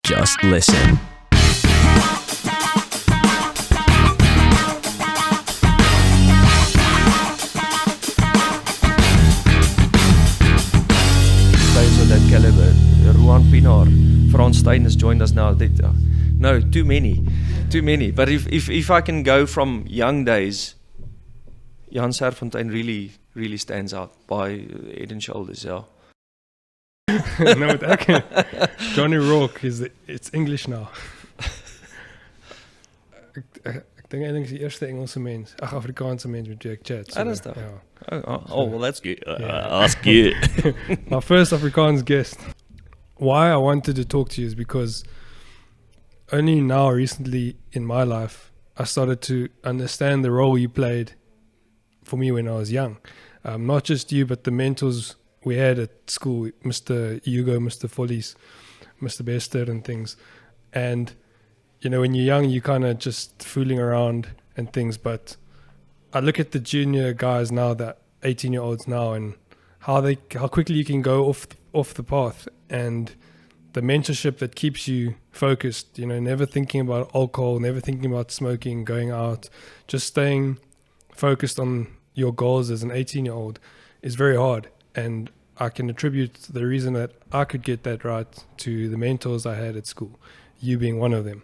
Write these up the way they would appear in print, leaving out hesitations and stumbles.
Just listen. Players of that caliber, Ruan Pinaar, Frans Steyn has joined us now. No, too many. But if I can go from young days, Jan Serfontein really stands out by head and shoulders. Yeah. No, okay. Johnny Rourke it's English now. Ek dink eintlik is die eerste Engelse mens, Afrikaanse mens met wie ek chat. So that's ja. Well, that's good. Yeah. That's good. My first Afrikaans guest. Why I wanted to talk to you is because only now recently in my life I started to understand the role you played for me when I was young. Not just you, but the mentors we had at school, Mr. Hugo, Mr. Follies, Mr. Bester and things. And, you know, when you're young, you're kind of just fooling around and things. But I look at the junior guys now, that 18-year-olds now, and how quickly you can go off the path. And the mentorship that keeps you focused, you know, never thinking about alcohol, never thinking about smoking, going out, just staying focused on your goals as an 18-year-old is very hard. And I can attribute the reason that I could get that right to the mentors I had at school, you being one of them.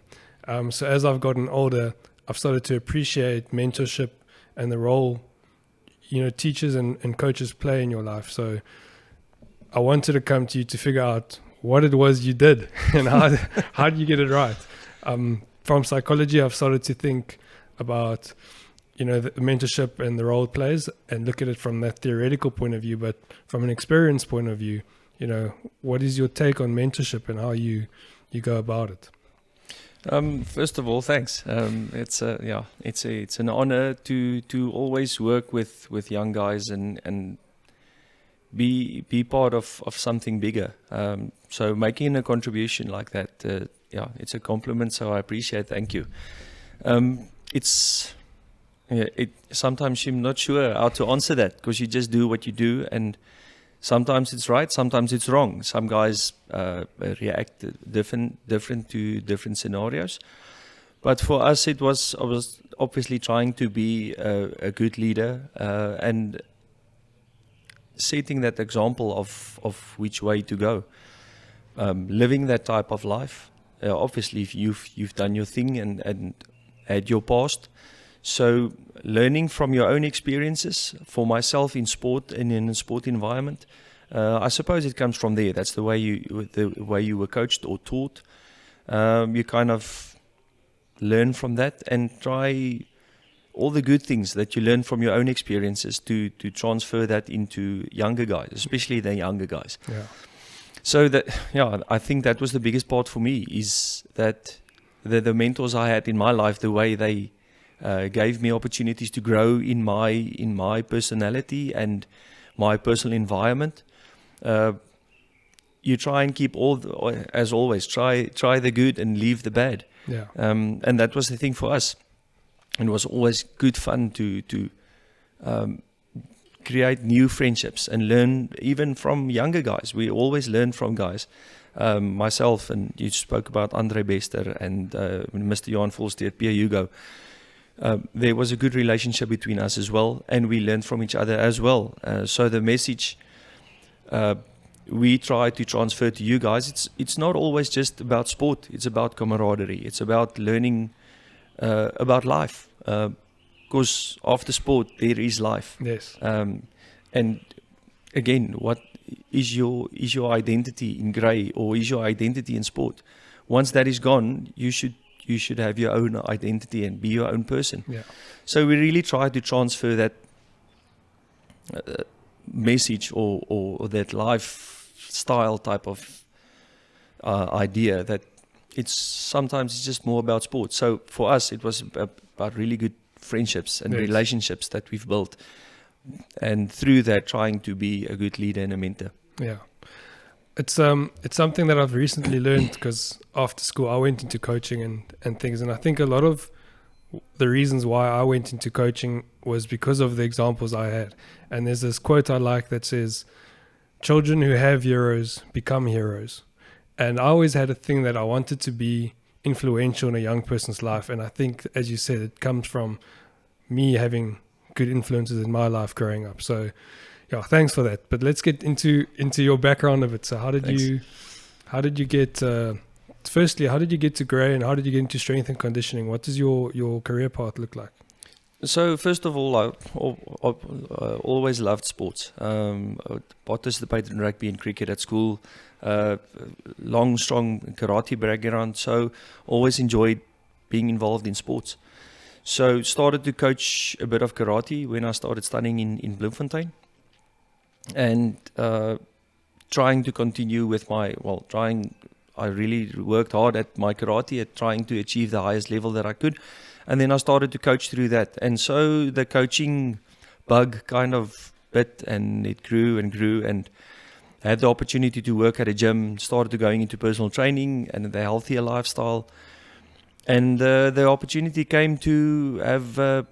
So as I've gotten older, I've started to appreciate mentorship and the role, you know, teachers and coaches play in your life. So I wanted to come to you to figure out what it was you did and how did you get it right. From psychology, I've started to think about, you know, the mentorship and the role it plays and look at it from that theoretical point of view, but from an experience point of view, you know, what is your take on mentorship and how you go about it? First of all, thanks. It's an honor to always work with young guys and be part of something bigger. So making a contribution like that, it's a compliment. So I appreciate. Thank you. Sometimes you're not sure how to answer that because you just do what you do, and sometimes it's right, sometimes it's wrong. Some guys react different to different scenarios. But for us, I was obviously trying to be a good leader and setting that example of which way to go, living that type of life. Obviously, if you've done your thing and had your past. So learning from your own experiences, for myself in sport and in a sport environment, I suppose it comes from there. That's the way you were coached or taught. You kind of learn from that and try all the good things that you learn from your own experiences to transfer that into younger guys, especially the younger guys. Yeah. So I think that was the biggest part for me, is that the mentors I had in my life, the way they gave me opportunities to grow in my personality and my personal environment. You try and keep as always, try the good and leave the bad. Yeah. And that was the thing for us. And it was always good fun to create new friendships and learn even from younger guys. We always learn from guys. Myself, and you spoke about Andre Bester and Mr. Jan Volsteed, Pierre Hugo. There was a good relationship between us as well, and we learned from each other as well. So the message we try to transfer to you guys, it's not always just about sport. It's about camaraderie. It's about learning about life. Because after sport, there is life. Yes. And again, what is your identity in grey, or is your identity in sport? Once that is gone, you should have your own identity and be your own person. Yeah. So we really try to transfer that message or that lifestyle type of idea, that sometimes it's just more about sport. So for us, it was about really good friendships and relationships that we've built, and through that trying to be a good leader and a mentor. Yeah. It's something that I've recently learned, because after school I went into coaching and things, and I think a lot of the reasons why I went into coaching was because of the examples I had. And there's this quote I like that says, "Children who have heroes become heroes." And I always had a thing that I wanted to be influential in a young person's life. And I think, as you said, it comes from me having good influences in my life growing up. So, yeah, thanks for that. But let's get into your background of it. So how did you get, firstly, how did you get to Grey, and how did you get into strength and conditioning? What does your career path look like? So first of all, I always loved sports. I participated in rugby and cricket at school. Long, strong karate background. So always enjoyed being involved in sports. So started to coach a bit of karate when I started studying in Bloemfontein. And trying to continue with I really worked hard at my karate, at trying to achieve the highest level that I could. And then I started to coach through that. And so the coaching bug kind of bit, and it grew and grew, and I had the opportunity to work at a gym, started to going into personal training and the healthier lifestyle. And the opportunity came to have a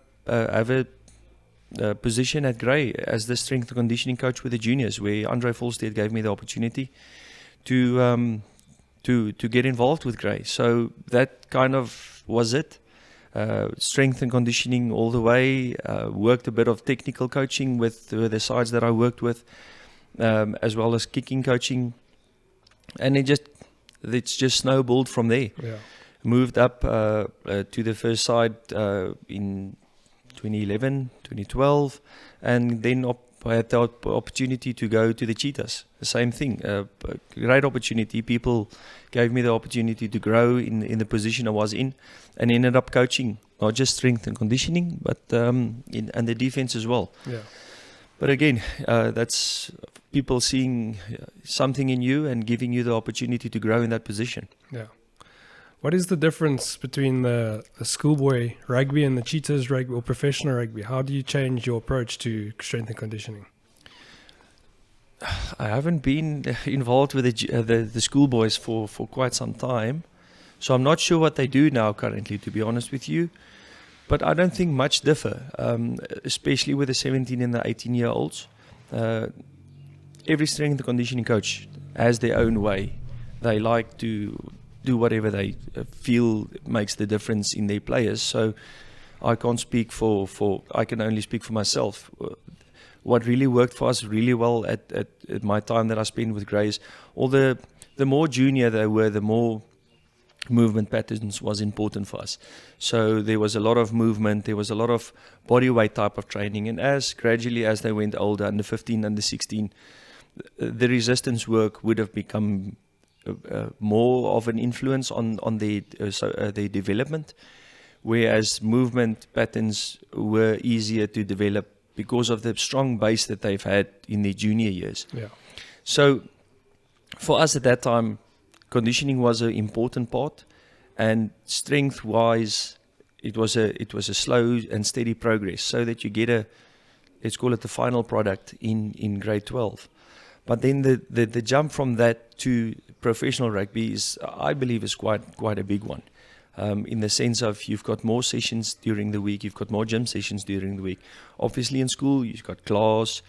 position at Grey as the strength and conditioning coach with the juniors, where Andre Volstead gave me the opportunity to get involved with Grey. So that kind of was it. Strength and conditioning all the way. Worked a bit of technical coaching with the sides that I worked with, as well as kicking coaching, and it's just snowballed from there. Yeah. Moved up to the first side in 2011, 2012, and then I had the opportunity to go to the Cheetahs. The same thing, a great opportunity. People gave me the opportunity to grow in the position I was in, and ended up coaching not just strength and conditioning, but and the defense as well. Yeah. But again, that's people seeing something in you and giving you the opportunity to grow in that position. Yeah. What is the difference between the schoolboy rugby and the Cheetahs rugby or professional rugby? How do you change your approach to strength and conditioning? I haven't been involved with the schoolboys for quite some time, so I'm not sure what they do now currently, to be honest with you. But I don't think much differ, especially with the 17 and the 18-year-olds. Every strength and conditioning coach has their own way. They like to do whatever they feel makes the difference in their players. So I can't speak I can only speak for myself. What really worked for us really well at my time that I spent with Grey is the more junior they were, the more movement patterns was important for us. So there was a lot of movement, there was a lot of body weight type of training, and gradually as they went older, under 15, under 16, the resistance work would have become more of an influence on their development, whereas movement patterns were easier to develop because of the strong base that they've had in their junior years. Yeah. So for us at that time, conditioning was an important part, and strength-wise, it was a slow and steady progress, so that you get let's call it the final product in grade 12. But then the jump from that to professional rugby I believe is quite a big one, in the sense of you've got more sessions during the week, you've got more gym sessions during the week. Obviously in school you've got class,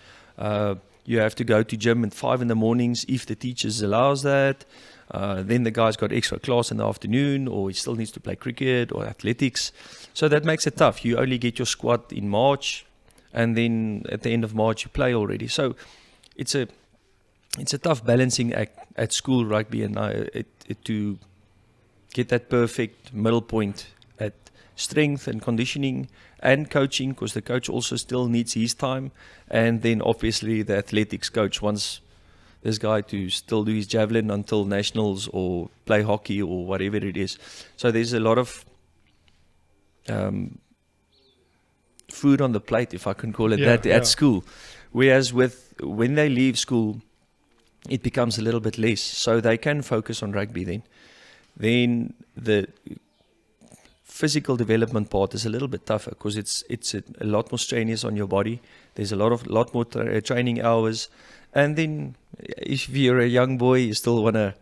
you have to go to gym at 5 in the mornings if the teachers allows that. Then the guy's got extra class in the afternoon, or he still needs to play cricket or athletics. So that makes it tough. You only get your squad in March, and then at the end of March you play already. So it's a tough balancing act at school rugby, and to get that perfect middle point at strength and conditioning and coaching, because the coach also still needs his time, and then obviously the athletics coach wants this guy to still do his javelin until nationals or play hockey or whatever it is. So there's a lot of food on the plate, if I can call it at school. Whereas when they leave school, it becomes a little bit less, so they can focus on rugby then. Then the physical development part is a little bit tougher, because it's a lot more strenuous on your body. There's a lot more training hours, and then if you're a young boy, you still want to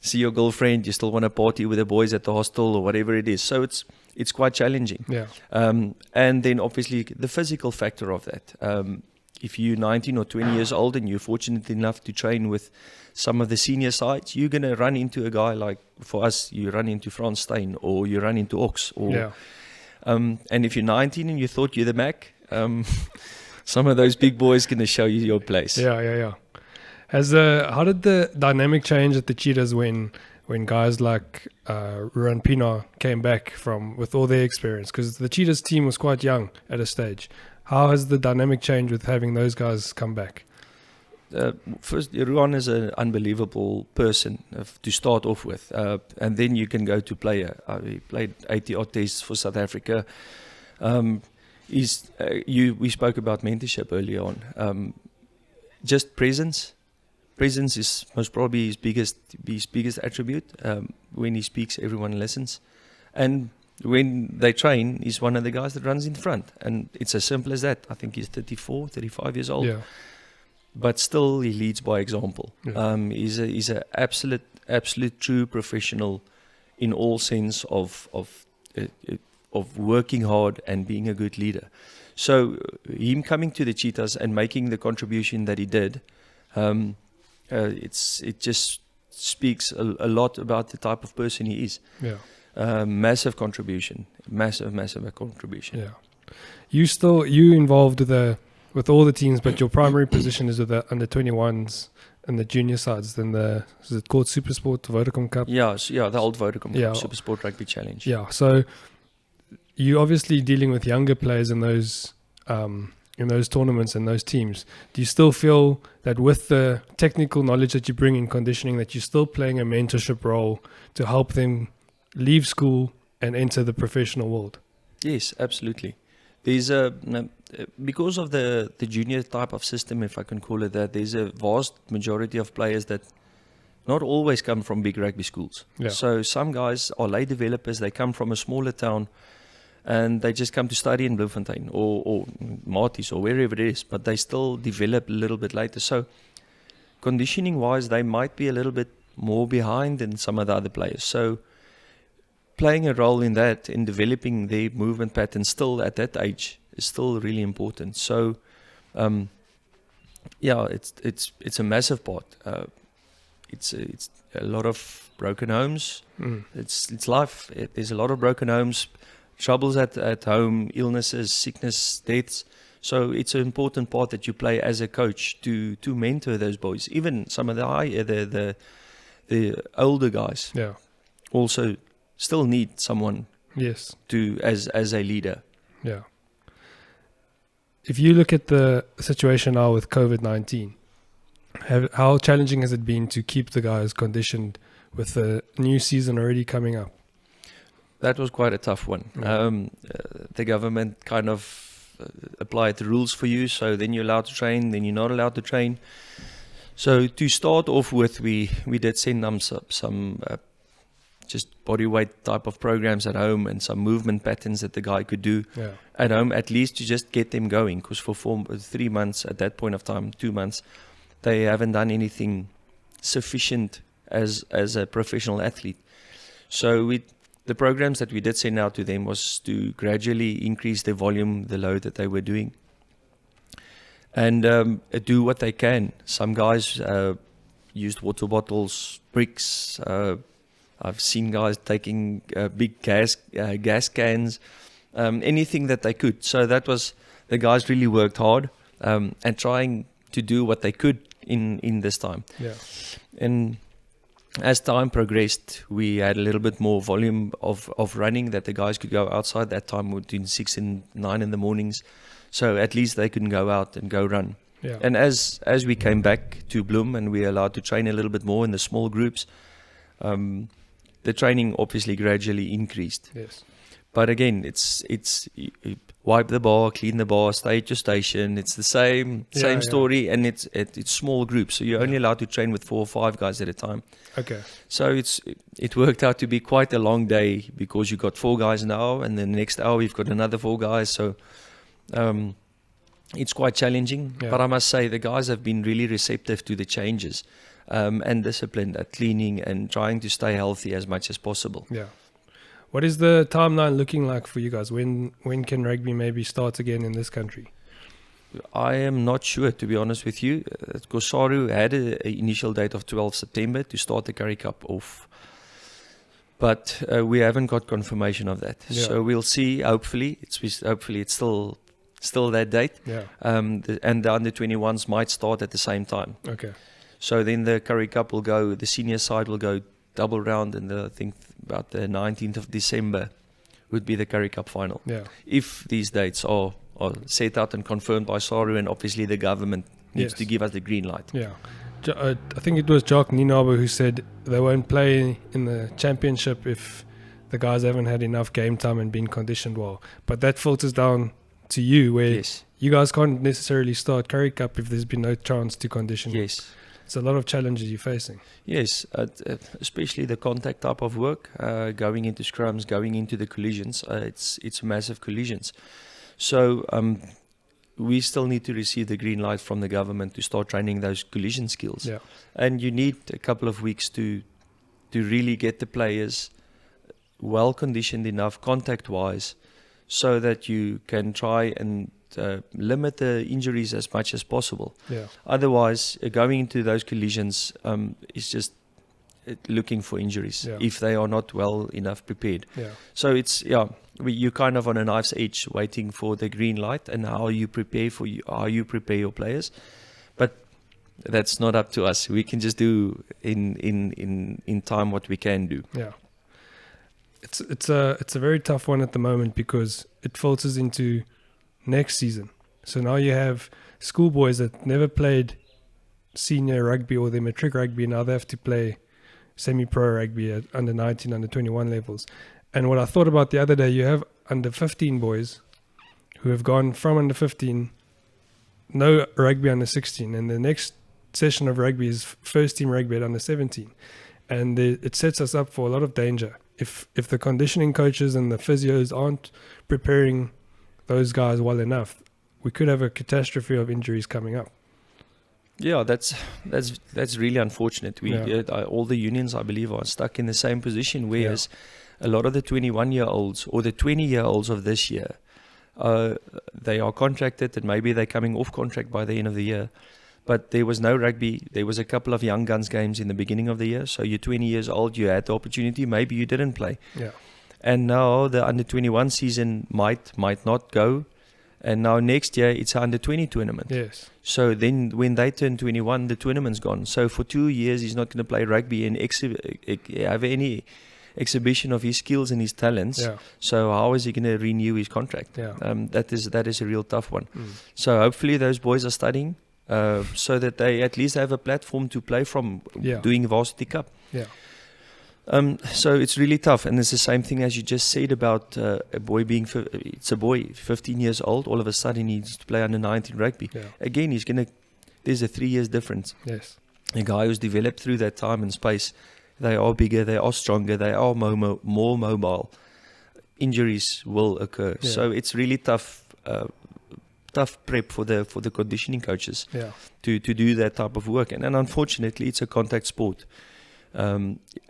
see your girlfriend, you still want to party with the boys at the hostel or whatever it is. So it's quite challenging. Yeah. And then obviously the physical factor of that. if you're 19 or 20 years old and you're fortunate enough to train with some of the senior sides, you're going to run into a guy like, for us, you run into Frans Steyn, or you run into Ox. Or, and if you're 19 and you thought you're the Mac, some of those big boys going to show you your place. Yeah. How did the dynamic change at the Cheetahs when guys like Ruan Pienaar came back with all their experience? Because the Cheetahs team was quite young at a stage. How has the dynamic changed with having those guys come back? First, Ruan is an unbelievable person to start off with, and then you can go to player. He played 80-odd tests for South Africa. We spoke about mentorship earlier on. Just presence. Presence is most probably his biggest attribute. When he speaks, everyone listens. And when they train, he's one of the guys that runs in front. And it's as simple as that. I think he's 34, 35 years old. Yeah. But still, he leads by example. Yeah. He's an absolute true professional in all sense of working hard and being a good leader. So him coming to the Cheetahs and making the contribution that he did, it just speaks a lot about the type of person he is. Yeah. Massive contribution. Massive contribution. Yeah. You involved with all the teams, but your primary position is with the under 21s and the junior sides. Then is it called Supersport, Vodacom Cup? Yeah, the old Vodacom Yeah. Cup, Supersport Rugby Challenge. Yeah. So you're obviously dealing with younger players in those tournaments and those teams. Do you still feel that with the technical knowledge that you bring in conditioning, that you're still playing a mentorship role to help them leave school and enter the professional world? Yes, absolutely. There's because of the junior type of system, if I can call it that, there's a vast majority of players that not always come from big rugby schools. Yeah. So some guys are late developers, they come from a smaller town and they just come to study in Bloemfontein or Marties or wherever it is, but they still develop a little bit later. So conditioning wise, they might be a little bit more behind than some of the other players. So playing a role in that, in developing their movement patterns still at that age is still really important. So it's a massive part. It's a lot of broken homes. It's life. There's a lot of broken homes, troubles at home, illnesses, sickness, deaths. So it's an important part that you play as a coach to mentor those boys. Even some of the older guys. Yeah. Also still need someone. Yes. As a leader. Yeah. If you look at the situation now with COVID-19, how challenging has it been to keep the guys conditioned with the new season already coming up? That was quite a tough one. The government kind of applied the rules for you, so then you're allowed to train, then you're not allowed to train. So to start off with, we did send them some just body weight type of programs at home and some movement patterns that the guy could do at home, at least to just get them going. Because for 3 months at that point of time, 2 months, they haven't done anything sufficient as a professional athlete. So the programs that we did send out to them was to gradually increase the volume, the load that they were doing, and do what they can. Some guys used water bottles, bricks. I've seen guys taking big gas cans, anything that they could. So the guys really worked hard and trying to do what they could in this time. Yeah. And as time progressed, we had a little bit more volume of running that the guys could go outside. That time between 6 and 9 in the mornings. So at least they can go out and go run. Yeah. And as we came back to Bloem and we were allowed to train a little bit more in the small groups, the training obviously gradually increased. Yes. But again, it's you wipe the bar, clean the bar, stay at your station. It's the same story, and it's small groups. So you're only allowed to train with 4 or 5 guys at a time. Okay. So it worked out to be quite a long day because you got 4 guys now, and then the next hour you've got another 4 guys. So it's quite challenging. Yeah. But I must say the guys have been really receptive to the changes and disciplined at cleaning and trying to stay healthy as much as possible. Yeah. What is the timeline looking like for you guys? When can rugby maybe start again in this country? I am not sure, to be honest with you. Kosaru had an initial date of 12 September to start the Currie Cup off. But we haven't got confirmation of that. Yeah. So we'll see. Hopefully it's still that date. Yeah. And the under-21s might start at the same time. Okay. So then the Currie Cup will go, the senior side will go double round, and I think about the 19th of December would be the Currie Cup final. Yeah. If these dates are set out and confirmed by SARU, and obviously the government needs Yes. to give us the green light. Yeah. I think it was Jock Ninaba who said they won't play in the championship if the guys haven't had enough game time and been conditioned well. But that filters down to you, where Yes. you guys can't necessarily start Currie Cup if there's been no chance to condition. Yes. It's a lot of challenges you're facing. Yes, especially the contact type of work, going into scrums, going into the collisions. It's massive collisions. So we still need to receive the green light from the government to start training those collision skills. Yeah. And you need a couple of weeks to really get the players well conditioned enough contact-wise, so that you can try and limit the injuries as much as possible. Yeah. Otherwise, going into those collisions is just looking for injuries Yeah. if they are not well enough prepared. Yeah. So it's you're kind of on a knife's edge, waiting for the green light and how you prepare your players. But that's not up to us. We can just do in time what we can do. Yeah. It's a very tough one at the moment because it filters into next season. So now you have schoolboys that never played senior rugby or their matric rugby, now they have to play semi-pro rugby at under 19, under 21 levels. And what I thought about the other day, you have under 15 boys who have gone from under 15, no rugby under 16, and the next session of rugby is first team rugby at under 17. And it sets us up for a lot of danger. If the conditioning coaches and the physios aren't preparing those guys well enough, we could have a catastrophe of injuries coming up. Yeah, that's really unfortunate. All the unions, I believe, are stuck in the same position, whereas a lot of the 21-year-olds or the 20-year-olds of this year, they are contracted, and maybe they're coming off contract by the end of the year. But there was no rugby. There was a couple of young guns games in the beginning of the year. So you're 20 years old, you had the opportunity, maybe you didn't play. Yeah. And now the under-21 season might not go. And now next year it's an under-20 tournament. Yes. So then when they turn 21, the tournament's gone. So for 2 years he's not going to play rugby and have any exhibition of his skills and his talents. Yeah. So how is he going to renew his contract? Yeah. That is a real tough one. So hopefully those boys are studying, so that they at least have a platform to play from doing Varsity Cup. Yeah. So it's really tough, and it's the same thing as you just said about a boy it's a boy, 15 years old, all of a sudden he needs to play under 19 rugby. Yeah. Again, there's a 3 years difference. Yes. A guy who's developed through that time and space, they are bigger, they are stronger, they are more mobile. Injuries will occur. Yeah. So it's really tough prep for the conditioning coaches to do that type of work. And unfortunately, it's a contact sport.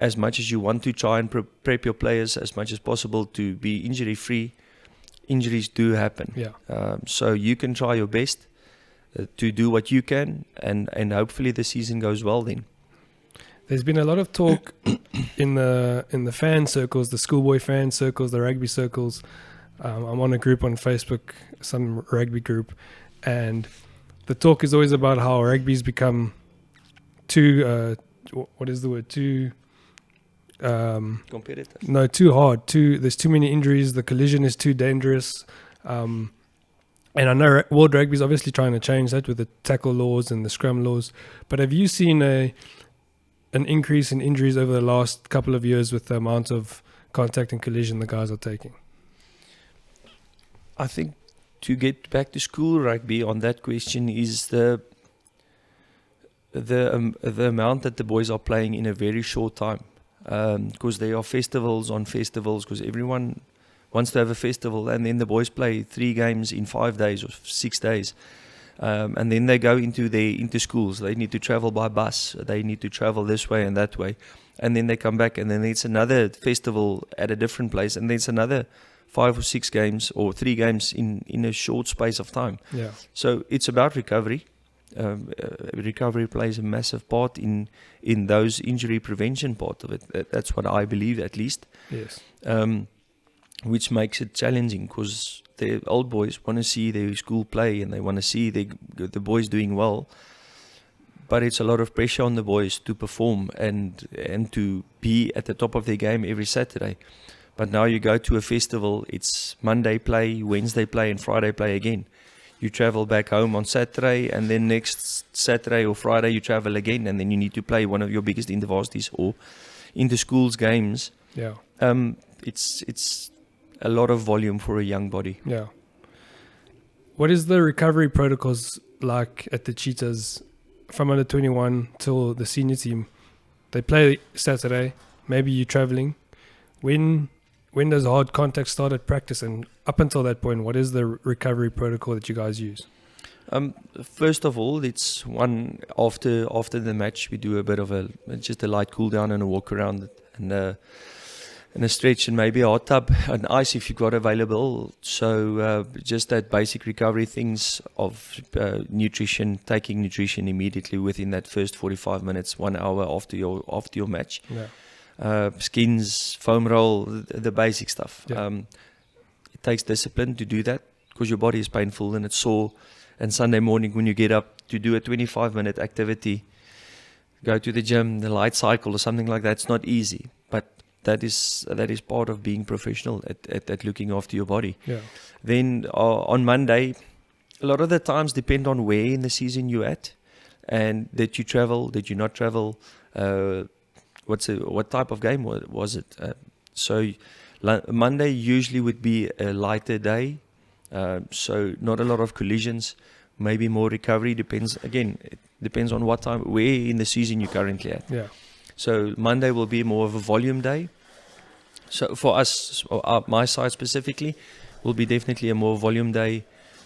As much as you want to try and prep your players as much as possible to be injury free, injuries do happen. Yeah. So you can try your best to do what you can, and hopefully the season goes well then. There's been a lot of talk in the fan circles, the schoolboy fan circles, the rugby circles. I'm on a group on Facebook, some rugby group, and the talk is always about how rugby's become too what is the word? Too competitive. No, too hard. There's too many injuries. The collision is too dangerous. And I know World Rugby is obviously trying to change that with the tackle laws and the scrum laws. But have you seen an increase in injuries over the last couple of years with the amount of contact and collision the guys are taking? I think to get back to school rugby on that question is the amount that the boys are playing in a very short time, because there are festivals on festivals, because everyone wants to have a festival, and then the boys play 3 games in 5 days or 6 days, and then they go into schools. They need to travel by bus, they need to travel this way and that way, and then they come back, and then it's another festival at a different place, and then it's another 5 or 6 games or 3 games in a short space of time. Yeah. So it's about recovery. Recovery plays a massive part in those injury prevention part of it. That's what I believe, at least. Yes. Which makes it challenging because the old boys want to see their school play and they want to see the boys doing well. But it's a lot of pressure on the boys to perform and to be at the top of their game every Saturday. But now you go to a festival, it's Monday play, Wednesday play, and Friday play again. You travel back home on Saturday, and then next Saturday or Friday you travel again, and then you need to play one of your biggest intervarsities or inter-schools games. Yeah. It's a lot of volume for a young body. Yeah. What is the recovery protocols like at the Cheetahs from under 21 till the senior team? They play Saturday, maybe you're traveling. When does hard contact start at practice? And up until that point, what is the recovery protocol that you guys use? First of all, it's one after the match, we do a bit of just a light cool down and a walk around and a stretch and maybe a hot tub and ice if you've got available. So just that basic recovery things of nutrition, taking nutrition immediately within that first 45 minutes, 1 hour after your match. Yeah. Skins, foam roll, the basic stuff. Yeah. It takes discipline to do that because your body is painful and it's sore. And Sunday morning when you get up to do a 25-minute activity, go to the gym, the light cycle or something like that, it's not easy. But that is part of being professional at looking after your body. Yeah. Then on Monday, a lot of the times depend on where in the season you're at and that you travel, that you not travel, what type of game was it? So Monday usually would be a lighter day, so not a lot of collisions, maybe more recovery. It depends on what time, where in the season you're currently at. Yeah. So Monday will be more of a volume day. So for us, my side specifically, will be definitely a more volume day,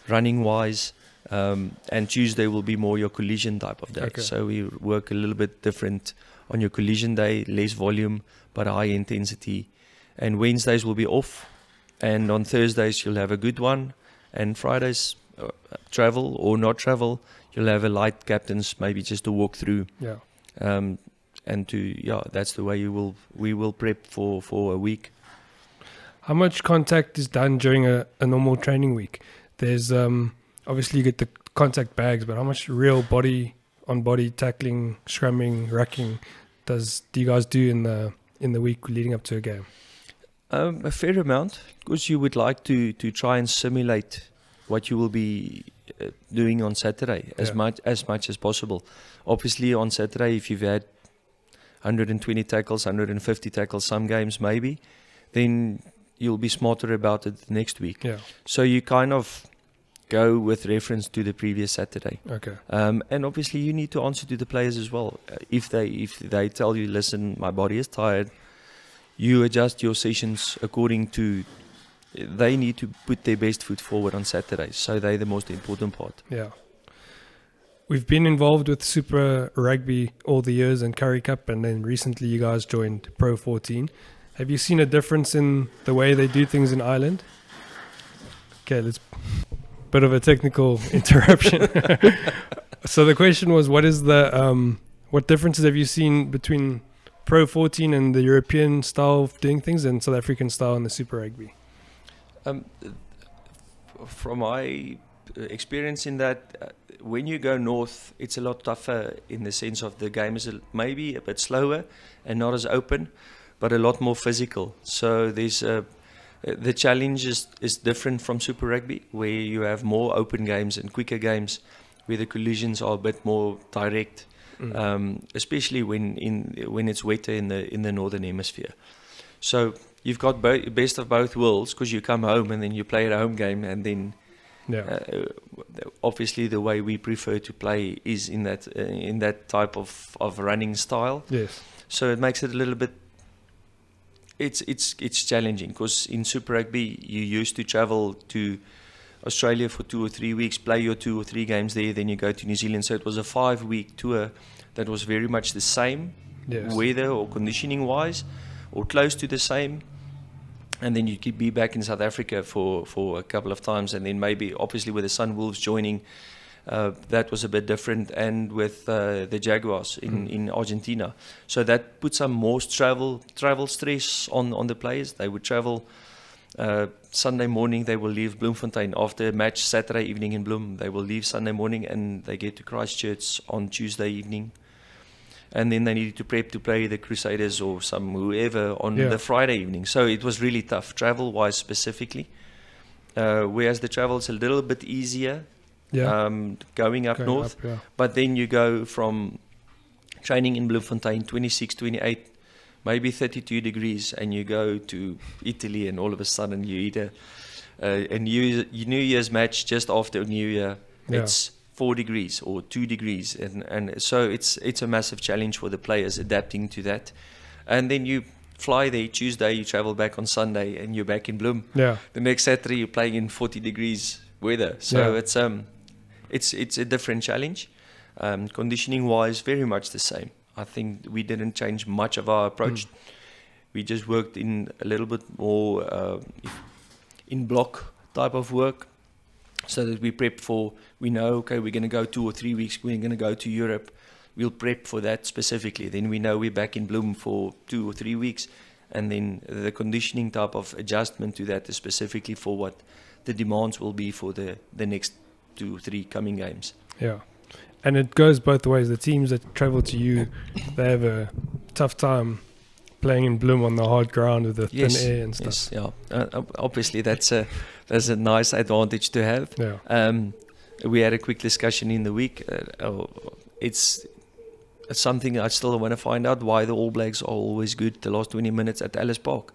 running wise. And Tuesday will be more your collision type of day. Okay. So we work a little bit different on your collision day, less volume, but high intensity. And Wednesdays will be off. And on Thursdays, you'll have a good one. And Fridays, travel or not travel, you'll have a light captains, maybe just to walk through. Yeah. That's the way we will prep for a week. How much contact is done during a normal training week? There's obviously you get the contact bags, but how much real body on body tackling, scrumming, rucking do you guys do in the week leading up to a game? A fair amount, because you would like to try and simulate what you will be doing on Saturday as much as possible. Obviously on Saturday, if you've had 120 tackles, 150 tackles, some games maybe, then you'll be smarter about it next week. Yeah. So you kind of go with reference to the previous Saturday. Okay. And obviously you need to answer to the players as well. If they tell you, listen, my body is tired, you adjust your sessions according to. They need to put their best foot forward on Saturday. So they're the most important part. Yeah. We've been involved with Super Rugby all the years and Currie Cup, and then recently you guys joined Pro 14. Have you seen a difference in the way they do things in Ireland? Okay, bit of a technical interruption. So the question was, what differences have you seen between Pro 14 and the European style of doing things and South African style in the Super Rugby? From my experience in that, when you go north, it's a lot tougher in the sense of the game is maybe a bit slower and not as open, but a lot more physical. So there's the challenge is different from Super Rugby, where you have more open games and quicker games, where the collisions are a bit more direct, especially when it's wetter in the northern hemisphere. So you've got best of both worlds, because you come home and then you play a home game, and then obviously the way we prefer to play is in that type of running style. Yes. So it makes it a little bit. It's challenging, because in Super Rugby you used to travel to Australia for 2 or 3 weeks, play your 2 or 3 games there, then you go to New Zealand. So it was a 5-week tour that was very much the same, yes, weather or conditioning wise, or close to the same. and then you could be back in South Africa for a couple of times, and then maybe obviously with the Sunwolves joining, that was a bit different, and with the Jaguars in Argentina. So that put some more travel stress on the players. They would travel Sunday morning, they will leave Bloemfontein after a match Saturday evening in Bloem. They will leave Sunday morning and they get to Christchurch on Tuesday evening. And then they needed to prep to play the Crusaders or whoever on the Friday evening. So it was really tough, travel-wise specifically. Whereas the travel is a little bit easier going up north. But then you go from training in Bloemfontein, 26, 28, maybe 32 degrees, and you go to Italy, and all of a sudden you eat a New Year's match just after New Year. It's 4 degrees or 2 degrees, and so it's a massive challenge for the players adapting to that. And then you fly there Tuesday, you travel back on Sunday, and you're back in Bloem. The next Saturday you're playing in 40 degrees weather. So it's a different challenge. Conditioning wise, very much the same. I think we didn't change much of our approach. We just worked in a little bit more in block type of work, so that we prep for, we know, okay, we're going to go 2 or 3 weeks, we're going to go to Europe. We'll prep for that specifically. Then we know we're back in Bloem for 2 or 3 weeks. And then the conditioning type of adjustment to that is specifically for what the demands will be for the next 2 or 3 coming games. Yeah. And it goes both ways. The teams that travel to you, they have a tough time playing in Bloem on the hard ground with the thin air and stuff. Obviously, that's a nice advantage to have. We had a quick discussion in the week. It's something I still want to find out, why the All Blacks are always good the last 20 minutes at Ellis Park.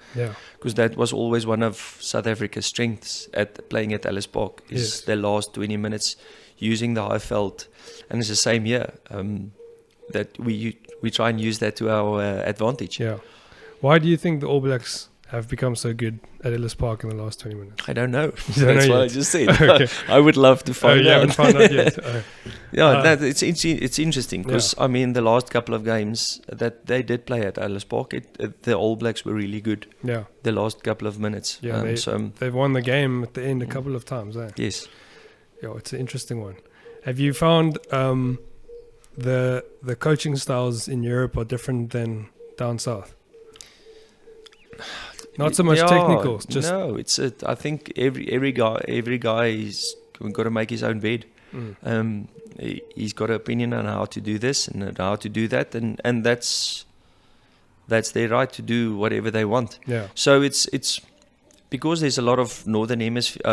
Because that was always one of South Africa's strengths at playing at Ellis Park, is the last 20 minutes using the high veld. And it's the same here, that we try and use that to our advantage. Why do you think the All Blacks have become so good at Ellis Park in the last 20 minutes? I don't know. That's what I just said. I would love to find out. You haven't found out yet? It's interesting because, I mean, the last couple of games that they did play at Ellis Park, the All Blacks were really good the last couple of minutes. They've won the game at the end a couple of times. Yes. It's an interesting one. Have you found the coaching styles in Europe are different than down south? Not so much technical. Just I think every guy is got to make his own bed. He's got an opinion on how to do this and how to do that, and that's their right to do whatever they want. So it's because there's a lot of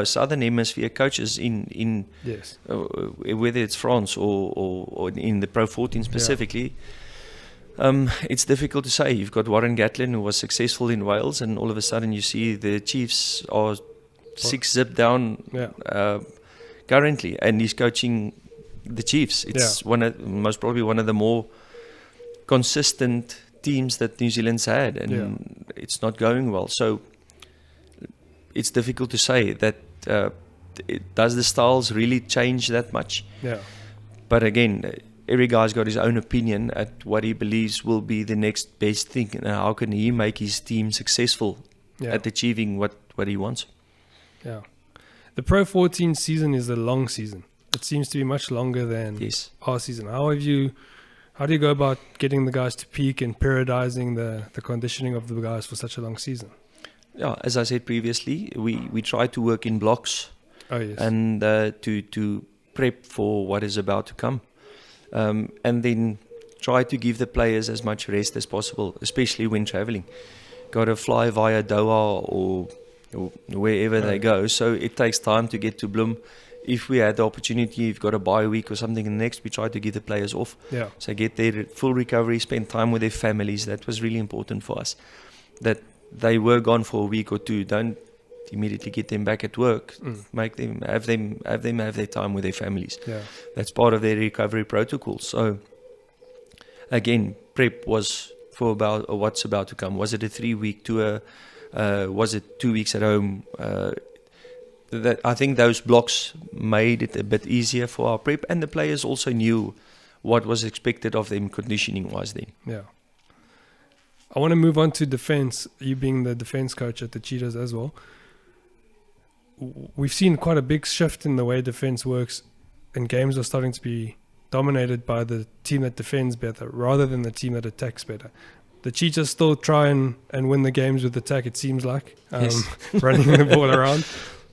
southern hemisphere coaches in whether it's France or in the Pro 14 specifically. It's difficult to say. You've got Warren Gatland, who was successful in Wales, and all of a sudden you see the Chiefs are 6-zip down currently, and he's coaching the Chiefs. It's most probably one of the more consistent teams that New Zealand's had, and it's not going well. So it's difficult to say that does the styles really change that much? But again, every guy's got his own opinion at what he believes will be the next best thing, and how can he make his team successful at achieving what he wants. The Pro 14 season is a long season. It seems to be much longer than our season. How do you go about getting the guys to peak and periodizing the conditioning of the guys for such a long season? As I said previously, we try to work in blocks and to prep for what is about to come. And then try to give the players as much rest as possible, especially when traveling. Got to fly via Doha or wherever they go, so it takes time to get to Bloem. If we had the opportunity, you've got a bye week or something, and next we try to give the players off. So get their full recovery, spend time with their families. That was really important for us. That they were gone for a week or two. Don't immediately get them back at work. Make them have their time with their families. That's part of their recovery protocol. So again, prep was for about what's about to come. Was it a 3-week tour? Was it 2 weeks at home? I think those blocks made it a bit easier for our prep, and the players also knew what was expected of them conditioning wise then. I want to move on to defense. You being the defense coach at the Cheetahs as well. We've seen quite a big shift in the way defense works, and games are starting to be dominated by the team that defends better rather than the team that attacks better. The Cheetahs still try and win the games with attack, it seems like, Yes. running the ball around.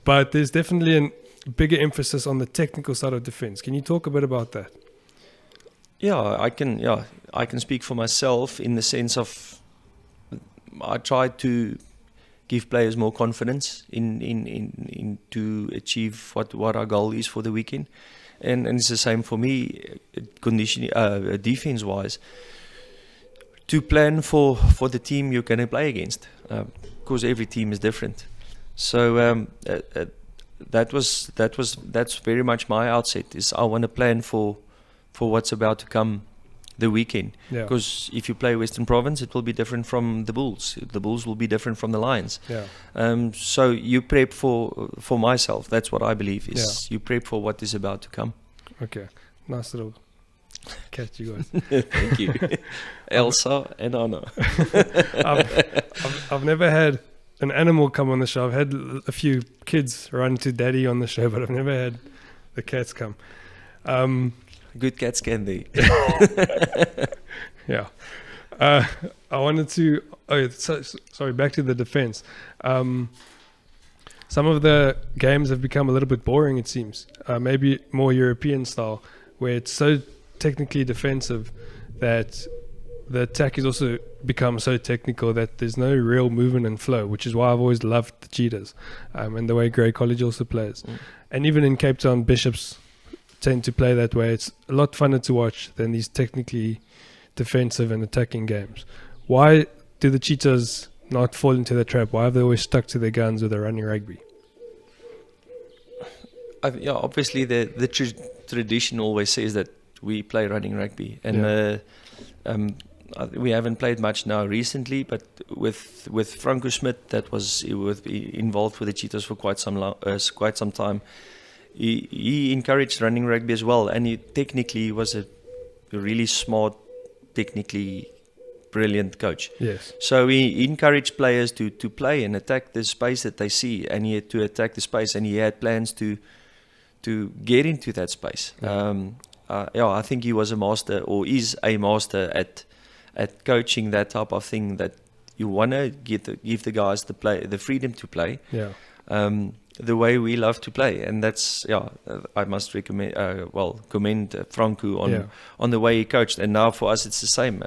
But there's definitely a bigger emphasis on the technical side of defense. Can you talk a bit about that? Yeah, I can speak for myself in the sense of I try to give players more confidence in to achieve what our goal is for the weekend, and it's the same for me, conditioning defense wise, to plan for the team you're going to play against, because every team is different. So that's very much my outset. Is I want to plan for what's about to come the weekend. Yeah. Because if you play Western Province, it will be different from the Bulls. The Bulls will be different from the Lions. Yeah. So you prep for myself. That's what I believe is you prep for what is about to come. Okay. Nice little catch, you guys. Thank you. Elsa and Anna. I've never had an animal come on the show. I've had a few kids run to daddy on the show, but I've never had the cats come. Good cats can be. Yeah. I wanted to... sorry, back to the defense. Some of the games have become a little bit boring, it seems. Maybe more European style, where it's so technically defensive that the attack has also become so technical that there's no real movement and flow, which is why I've always loved the Cheetahs, and the way Grey College also plays. And even in Cape Town, Bishops tend to play that way. It's a lot funner to watch than these technically defensive and attacking games. Why do the Cheetahs not fall into the trap? Why have they always stuck to their guns with their running rugby? Obviously the tradition always says that we play running rugby, and we haven't played much now recently, but with Franco Smit, that was involved with the Cheetahs for quite some time. He encouraged running rugby as well, and he technically was a really smart, technically brilliant coach. Yes. So he encouraged players to play and attack the space that they see, and he had to attack the space, and he had plans to get into that space. I think he was a master, or is a master at coaching that type of thing, that you want to give the guys the freedom to play. Yeah. The way we love to play, and that's I must commend Franco on the way he coached. And now for us it's the same.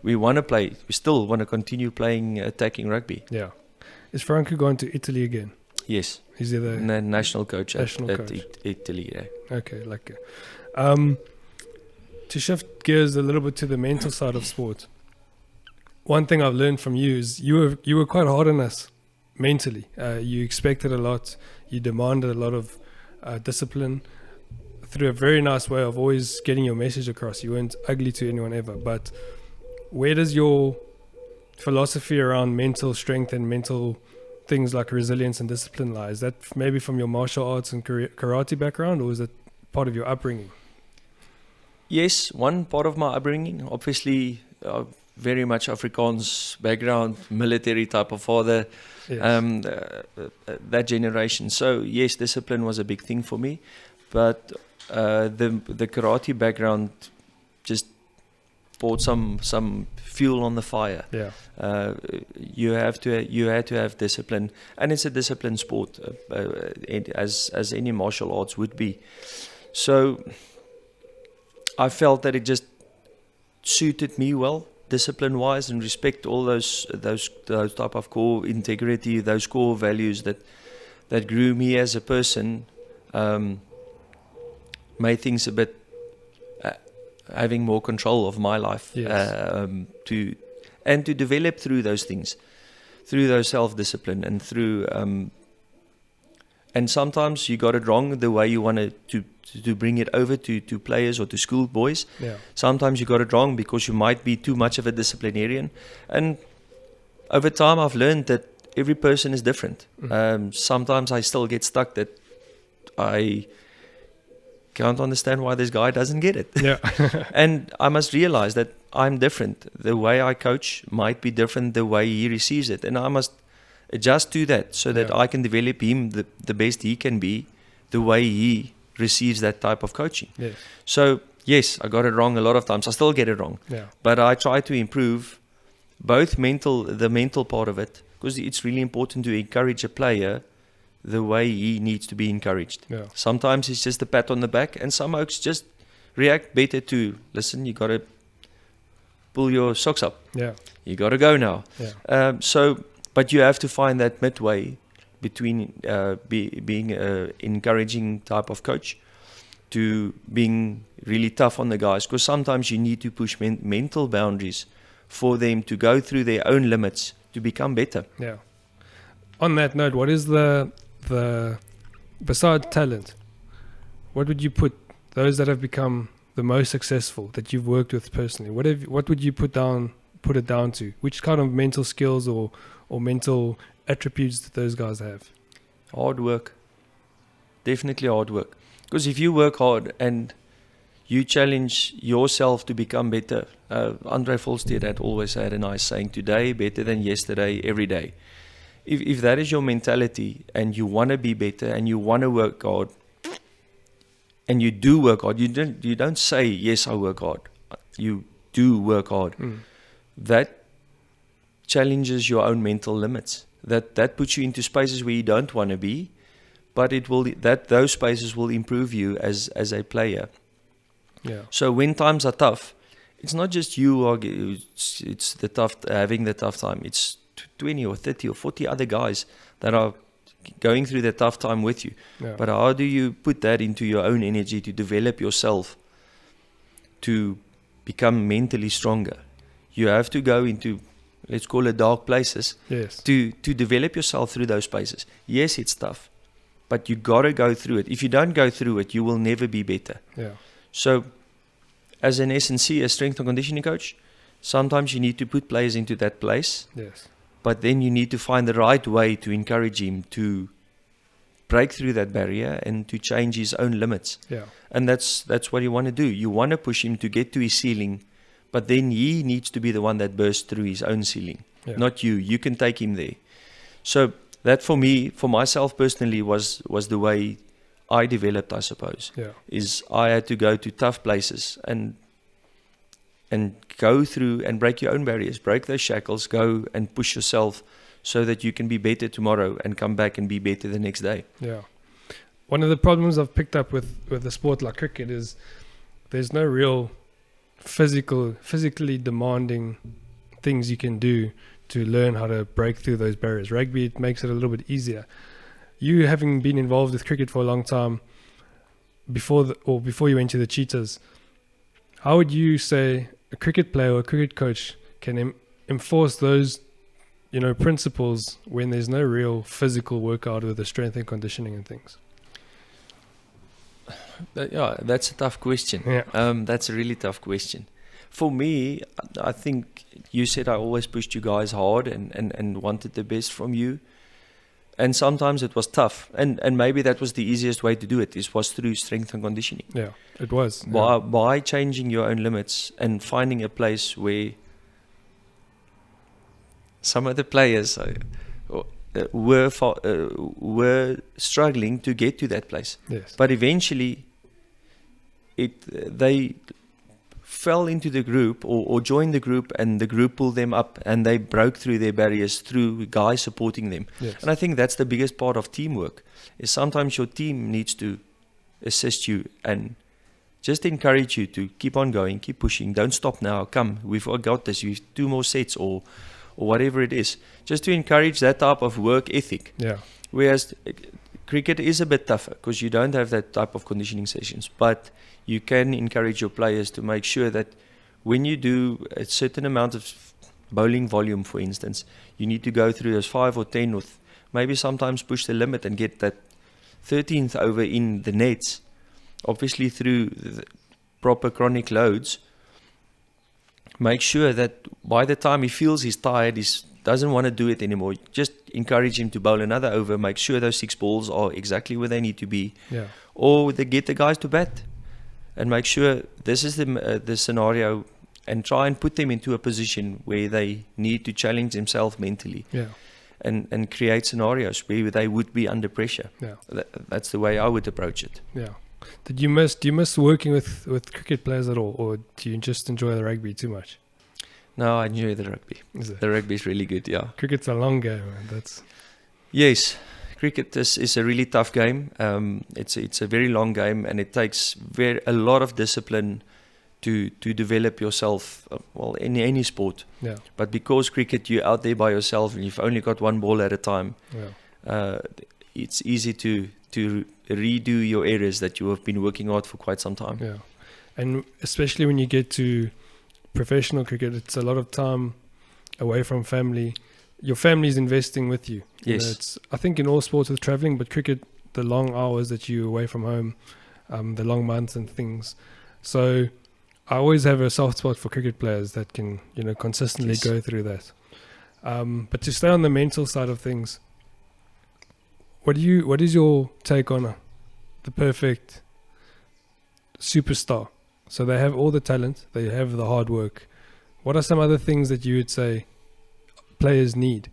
We want to play. We still want to continue playing attacking rugby. Yeah. Is Franco going to Italy again? Yes. Is he the national coach at coach? Italy? Yeah. Okay, like to shift gears a little bit to the mental side of sport. One thing I've learned from you is you were quite hard on us mentally. You expected a lot. You demanded a lot of discipline through a very nice way of always getting your message across. You weren't ugly to anyone ever. But where does your philosophy around mental strength and mental things like resilience and discipline lie? Is that maybe from your martial arts and karate background, or is it part of your upbringing? Yes, one part of my upbringing. Obviously, very much Afrikaans background, military type of father. Yes. That generation. So yes, discipline was a big thing for me, but the karate background just poured some fuel on the fire. Yeah. You had to have discipline, and it's a disciplined sport, as any martial arts would be. So I felt that it just suited me well, discipline-wise, and respect all those type of core integrity, those core values that grew me as a person, made things a bit having more control of my life. Yes. To develop through those things, through those self-discipline, and through and sometimes you got it wrong the way you wanted to bring it over to players or to school boys. Yeah. Sometimes you got it wrong because you might be too much of a disciplinarian, and over time I've learned that every person is different. Sometimes I still get stuck that I can't understand why this guy doesn't get it. Yeah. And I must realize that I'm different. The way I coach might be different the way he receives it. And I must adjust to that so that Yeah. I can develop him the best he can be the way he receives that type of coaching. Yes. So, yes, I got it wrong a lot of times. I still get it wrong. Yeah. But I try to improve both the mental part of it, because it's really important to encourage a player the way he needs to be encouraged. Yeah. Sometimes it's just a pat on the back, and some folks just react better to, listen, you got to pull your socks up. Yeah. You got to go now. Yeah. But you have to find that midway between being an encouraging type of coach to being really tough on the guys, because sometimes you need to push mental boundaries for them to go through their own limits to become better. Yeah. On that note, what is the besides talent, what would you put those that have become the most successful that you've worked with personally? What would you put it down to? Which kind of mental skills or mental attributes that those guys have? Hard work. Definitely hard work. Because if you work hard and you challenge yourself to become better, Andre Volstead had always had a nice saying, today better than yesterday, every day. If that is your mentality and you want to be better and you want to work hard, and you do work hard, you don't say, yes, I work hard. You do work hard. That challenges your own mental limits. That puts you into spaces where you don't want to be, but those spaces will improve you as a player. Yeah. So when times are tough, it's not just you it's the having the tough time. It's 20 or 30 or 40 other guys that are going through the tough time with you. Yeah. But how do you put that into your own energy to develop yourself to become mentally stronger? You have to go into, let's call it, dark places. Yes. To develop yourself through those places. Yes, it's tough, but you got to go through it. If you don't go through it, you will never be better. Yeah. So as an S&C, a strength and conditioning coach, sometimes you need to put players into that place. Yes. But then you need to find the right way to encourage him to break through that barrier and to change his own limits. Yeah. And that's what you want to do. You want to push him to get to his ceiling, but then he needs to be the one that bursts through his own ceiling, not you. You can take him there. So that for me, for myself personally, was the way I developed, I suppose. Yeah. Is I had to go to tough places and go through and break your own barriers, break those shackles, go and push yourself so that you can be better tomorrow and come back and be better the next day. Yeah. One of the problems I've picked up with a sport like cricket is there's no real physically demanding things you can do to learn how to break through those barriers. Rugby, it makes it a little bit easier. You, having been involved with cricket for a long time, before you went to the Cheetahs, how would you say a cricket player or a cricket coach can enforce those, principles when there's no real physical workout with the strength and conditioning and things? That's a tough question. Yeah. That's a really tough question. For me, I think you said I always pushed you guys hard and wanted the best from you. And sometimes it was tough. And maybe that was the easiest way to do it, was through strength and conditioning. Yeah, it was. By changing your own limits and finding a place where some of the players were struggling to get to that place. Yes. But eventually, they fell into the group or joined the group, and the group pulled them up, and they broke through their barriers through guys supporting them. Yes. And I think that's the biggest part of teamwork, is sometimes your team needs to assist you and just encourage you to keep on going, keep pushing, don't stop now, come, we've got this, we've 2 more sets or whatever it is, just to encourage that type of work ethic. Yeah. Whereas cricket is a bit tougher because you don't have that type of conditioning sessions, but you can encourage your players to make sure that when you do a certain amount of bowling volume, for instance, you need to go through those 5 or 10 or maybe sometimes push the limit and get that 13th over in the nets, obviously through the proper chronic loads. Make sure that by the time he feels he's tired, he doesn't want to do it anymore, just encourage him to bowl another over, make sure those 6 balls are exactly where they need to be, Yeah. or they get the guys to bat and make sure this is the scenario, and try and put them into a position where they need to challenge themselves mentally, Yeah. and create scenarios where they would be under pressure. Yeah. That's the way I would approach it. Yeah. Do you miss working with cricket players at all, or do you just enjoy the rugby too much? No, I enjoy the rugby. Is it? The rugby is really good, yeah. Cricket's a long game, man. That's Yes, cricket is a really tough game. It's a very long game, and it takes a lot of discipline to develop yourself. In any sport. yeah. But because cricket, you're out there by yourself and you've only got 1 ball at a time. Yeah. It's easy to redo your areas that you have been working hard for quite some time. Yeah. And especially when you get to professional cricket, it's a lot of time away from family. Your family's investing with you. You know, Yes. I think in all sports with traveling, but cricket, the long hours that you're away from home, the long months and things. So I always have a soft spot for cricket players that can, consistently Yes. go through that. But to stay on the mental side of things, what is your take on the perfect superstar? So they have all the talent, they have the hard work. What are some other things that you would say players need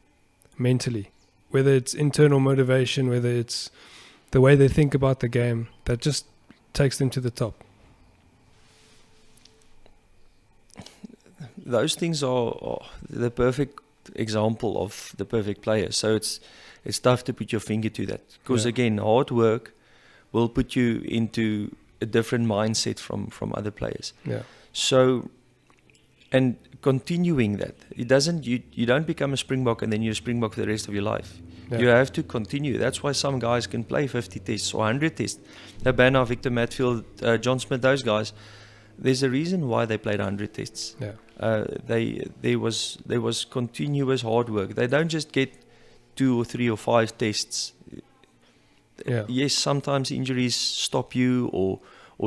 mentally? Whether it's internal motivation, whether it's the way they think about the game, that just takes them to the top. Those things are the perfect example of the perfect player. So it's tough to put your finger to that, because Yeah. again, hard work will put you into a different mindset from other players. Yeah. So, and continuing that, it doesn't, you don't become a Springbok and then you're a Springbok for the rest of your life. Yeah. You have to continue. That's why some guys can play 50 tests or 100 tests. Habana, Victor Matfield, John Smith, those guys, there's a reason why they played 100 tests. Yeah. There was continuous hard work. They don't just get 2 or 3 or 5 tests. Yeah. Yes, sometimes injuries stop you, or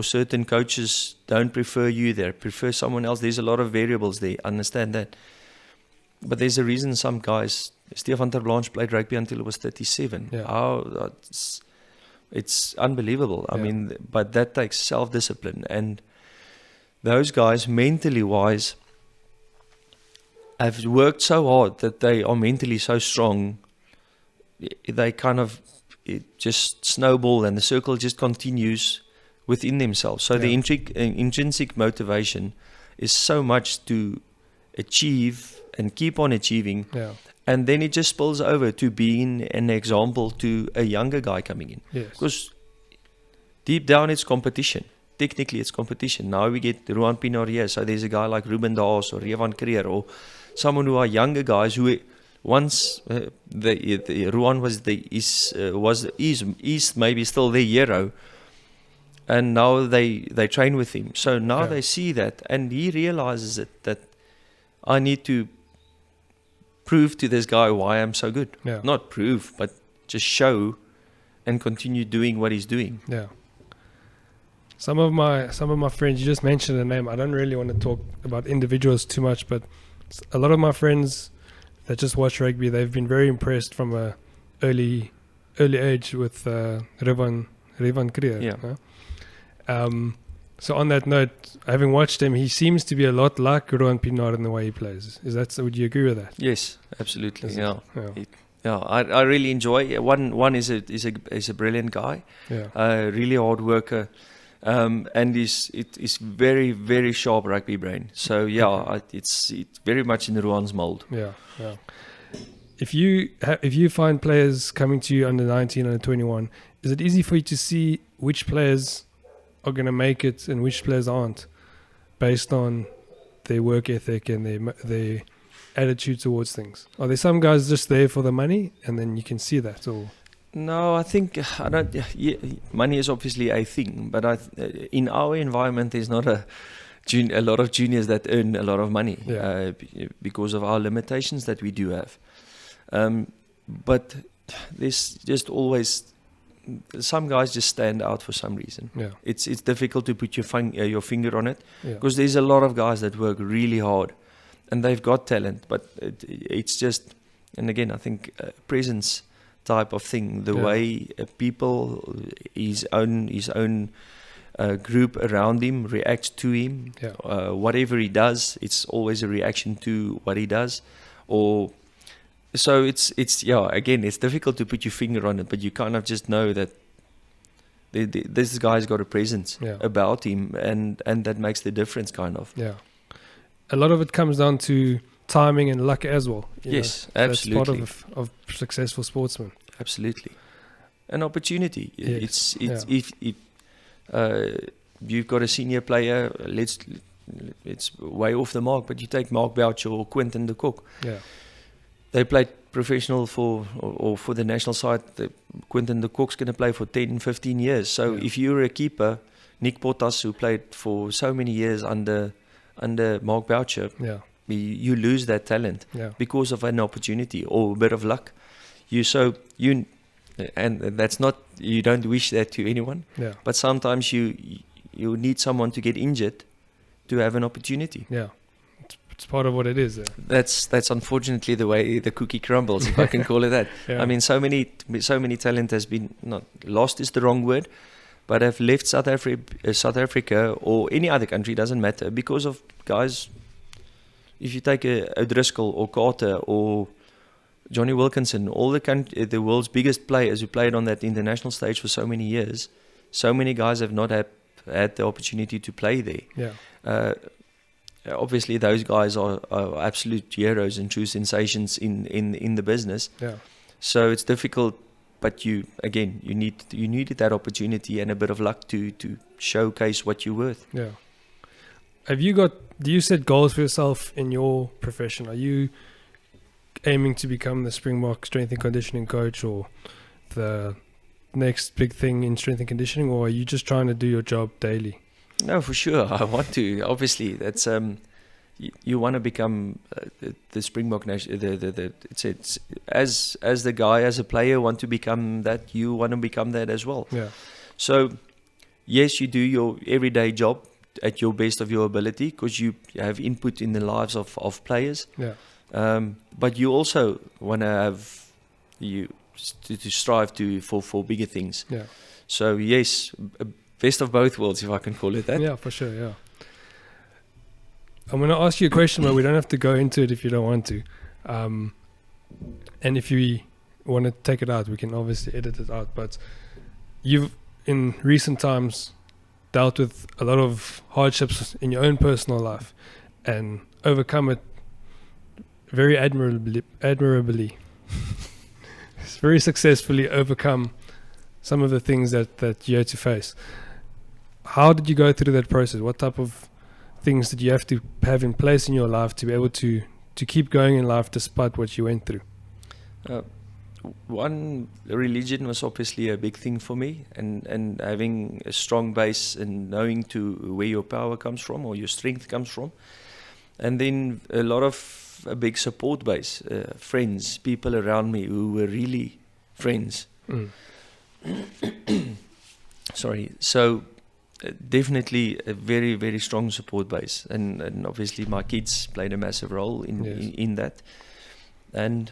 certain coaches don't prefer you, they prefer someone else. There's a lot of variables there, understand that. But there's a reason some guys, Stefan ter Blanche played rugby until he was 37. Yeah. It's unbelievable. I Yeah. mean, but that takes self-discipline. And those guys, mentally wise, have worked so hard that they are mentally so strong, they kind of, it just snowball and the circle just continues within themselves. So the intrinsic motivation is so much to achieve and keep on achieving. Yeah. And then it just spills over to being an example to a younger guy coming in. Yes. Because deep down it's competition. Technically it's competition. Now we get Ruan Pienaar here. So there's a guy like Ruben Daas or Revan Creer or someone who are younger guys who once Ruan was maybe still their hero, and now they train with him. So now they see that, and he realizes that I need to prove to this guy why I'm so good. Yeah. Not prove, but just show and continue doing what he's doing. Yeah. Some of my friends, you just mentioned a name. I don't really want to talk about individuals too much, but a lot of my friends that just watch rugby, they've been very impressed from a early age with Revan Creer. Yeah. So on that note, having watched him, he seems to be a lot like Ruan Pienaar in the way he plays. Would you agree with that? Yes, absolutely. Yeah. I really enjoy. One is a brilliant guy. Yeah. Really hard worker. And is very, very sharp rugby brain. So it's very much in Ruan's mold. Yeah. If you find players coming to you under 19, under 21, is it easy for you to see which players are going to make it and which players aren't, based on their work ethic and their attitude towards things? Are there some guys just there for the money, and then you can see that, or? No, I think money is obviously a thing, but in our environment, there's not a lot of juniors that earn a lot of money because of our limitations that we do have. But there's just always some guys just stand out for some reason. Yeah. It's difficult to put your finger on it, because there's a lot of guys that work really hard and they've got talent, but it's just and again, I think presence type of thing, the Yeah. way people, his own group around him reacts to him. Yeah. Whatever he does, it's always a reaction to what he does. Or so it's yeah. Again, it's difficult to put your finger on it, but you kind of just know that this guy's got a presence Yeah. about him, and that makes the difference, kind of. Yeah. A lot of it comes down to timing and luck as well. you know. Yes, That's part absolutely. of successful sportsmen. Absolutely, an opportunity. Yes, It's yeah. if you've got a senior player, it's way off the mark, but you take Mark Boucher or Quentin de Kock. Yeah. They played professional or for the national side. Quentin de Kock's going to play for 10, 15 years. So Yeah. if you're a keeper, Nick Pottas, who played for so many years under Mark Boucher, Yeah. you lose that talent Yeah. because of an opportunity or a bit of luck. And that's not, you don't wish that to anyone, Yeah. but sometimes you need someone to get injured to have an opportunity. Yeah. It's part of what it is. That's unfortunately the way the cookie crumbles, if I can call it that. Yeah. I mean, so many talent has been, not lost is the wrong word, but have left South Africa or any other country, doesn't matter, because of guys. If you take a O'Driscoll or Carter or Johnny Wilkinson, all the world's biggest players who played on that international stage for so many years, so many guys have not had the opportunity to play there. Yeah. Obviously, those guys are absolute heroes and true sensations in the business. Yeah. So it's difficult, but you needed that opportunity and a bit of luck to showcase what you're worth. Yeah. Do you set goals for yourself in your profession? Are you aiming to become the Springbok strength and conditioning coach or the next big thing in strength and conditioning, or are you just trying to do your job daily? No, for sure. I want to. Obviously, that's you want to become the Springbok nation. It's as the guy, as a player, want to become that. You want to become that as well. Yeah. So yes, you do your everyday job at your best of your ability because you have input in the lives of players. Yeah. But you also want to have to strive for bigger things. Yeah. So yes, best of both worlds, if I can call it that. Yeah, for sure. Yeah. I'm going to ask you a question, but we don't have to go into it if you don't want to. And if you want to take it out, we can obviously edit it out. But you've, in recent times, dealt with a lot of hardships in your own personal life and overcome it very admirably. It's very successfully overcome some of the things that you had to face. How did you go through that process? What type of things did you have to have in place in your life to be able to keep going in life despite what you went through? One, religion was obviously a big thing for me, and having a strong base and knowing to where your power comes from or your strength comes from. And then a big support base, friends, people around me who were really friends. Mm. Sorry. So definitely a very, very strong support base. And obviously my kids played a massive role in that. And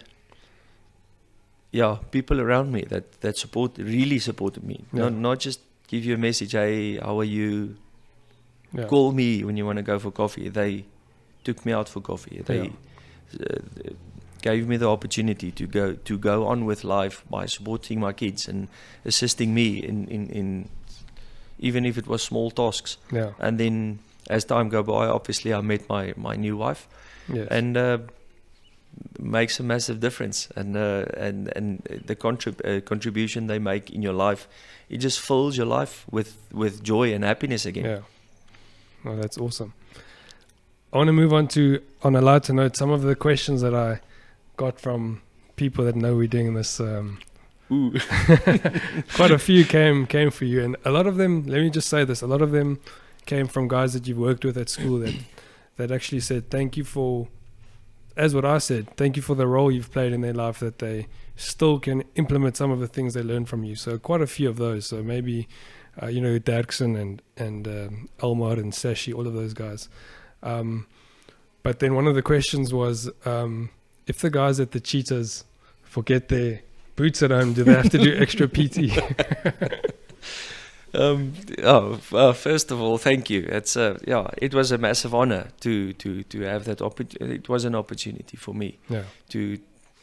yeah, people around me that really supported me. Yeah. Not just give you a message, hey, how are you? Yeah. Call me when you want to go for coffee. They took me out for coffee. They gave me the opportunity to go on with life by supporting my kids and assisting me in even if it was small tasks. Yeah. And then as time go by, obviously I met my new wife, Yes. and makes a massive difference. And the contribution they make in your life, it just fills your life with joy and happiness again. Yeah. Oh, that's awesome. I want to move on a lighter note, some of the questions that I got from people that know we're doing this. Ooh. Quite a few came for you, and a lot of them, let me just say this, a lot of them came from guys that you've worked with at school that actually said thank you for, as what I said, thank you for the role you've played in their life, that they still can implement some of the things they learned from you. So quite a few of those. So maybe Derksen and Elmar and Sashi, all of those guys. But then one of the questions was, if the guys at the Cheetahs forget their boots at home, do they have to do extra PT? First of all, thank you. It's it was a massive honor to have that opportunity. It was an opportunity for me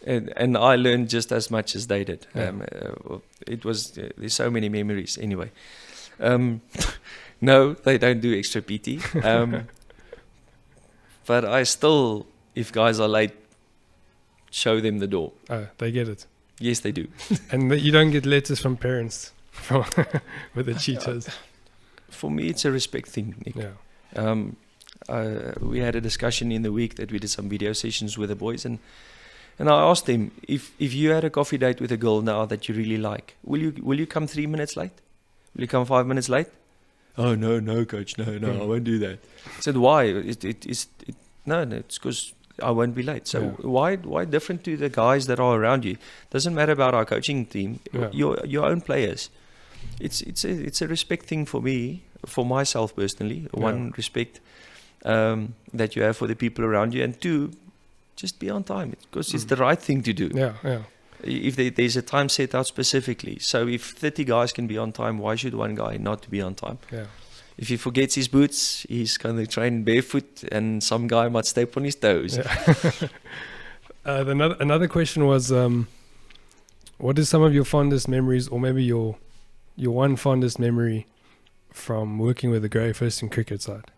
and I learned just as much as they did. It was there's so many memories anyway. No, they don't do extra PT. But I still, if guys are late, show them the door. Oh, they get it. Yes, they do. And you don't get letters from parents with the Cheetahs. For me, it's a respect thing, Nick. Yeah. We had a discussion in the week that we did some video sessions with the boys, and I asked them, if you had a coffee date with a girl now that you really like, will you come 3 minutes late? Will you come 5 minutes late? Oh no, coach, no, I won't do that. I said, why? No, it's because I won't be late. So why different to the guys that are around you? Doesn't matter about our coaching team, your own players. It's a respect thing for me, for myself personally. One, respect that you have for the people around you, and two, just be on time because it's the right thing to do. Yeah. If there's a time set out specifically, so if 30 guys can be on time, why should one guy not be on time? Yeah. If he forgets his boots, he's going to train barefoot, and some guy might step on his toes. Yeah. Another question was, what is some of your fondest memories, or maybe your one fondest memory from working with the Grey First in cricket side?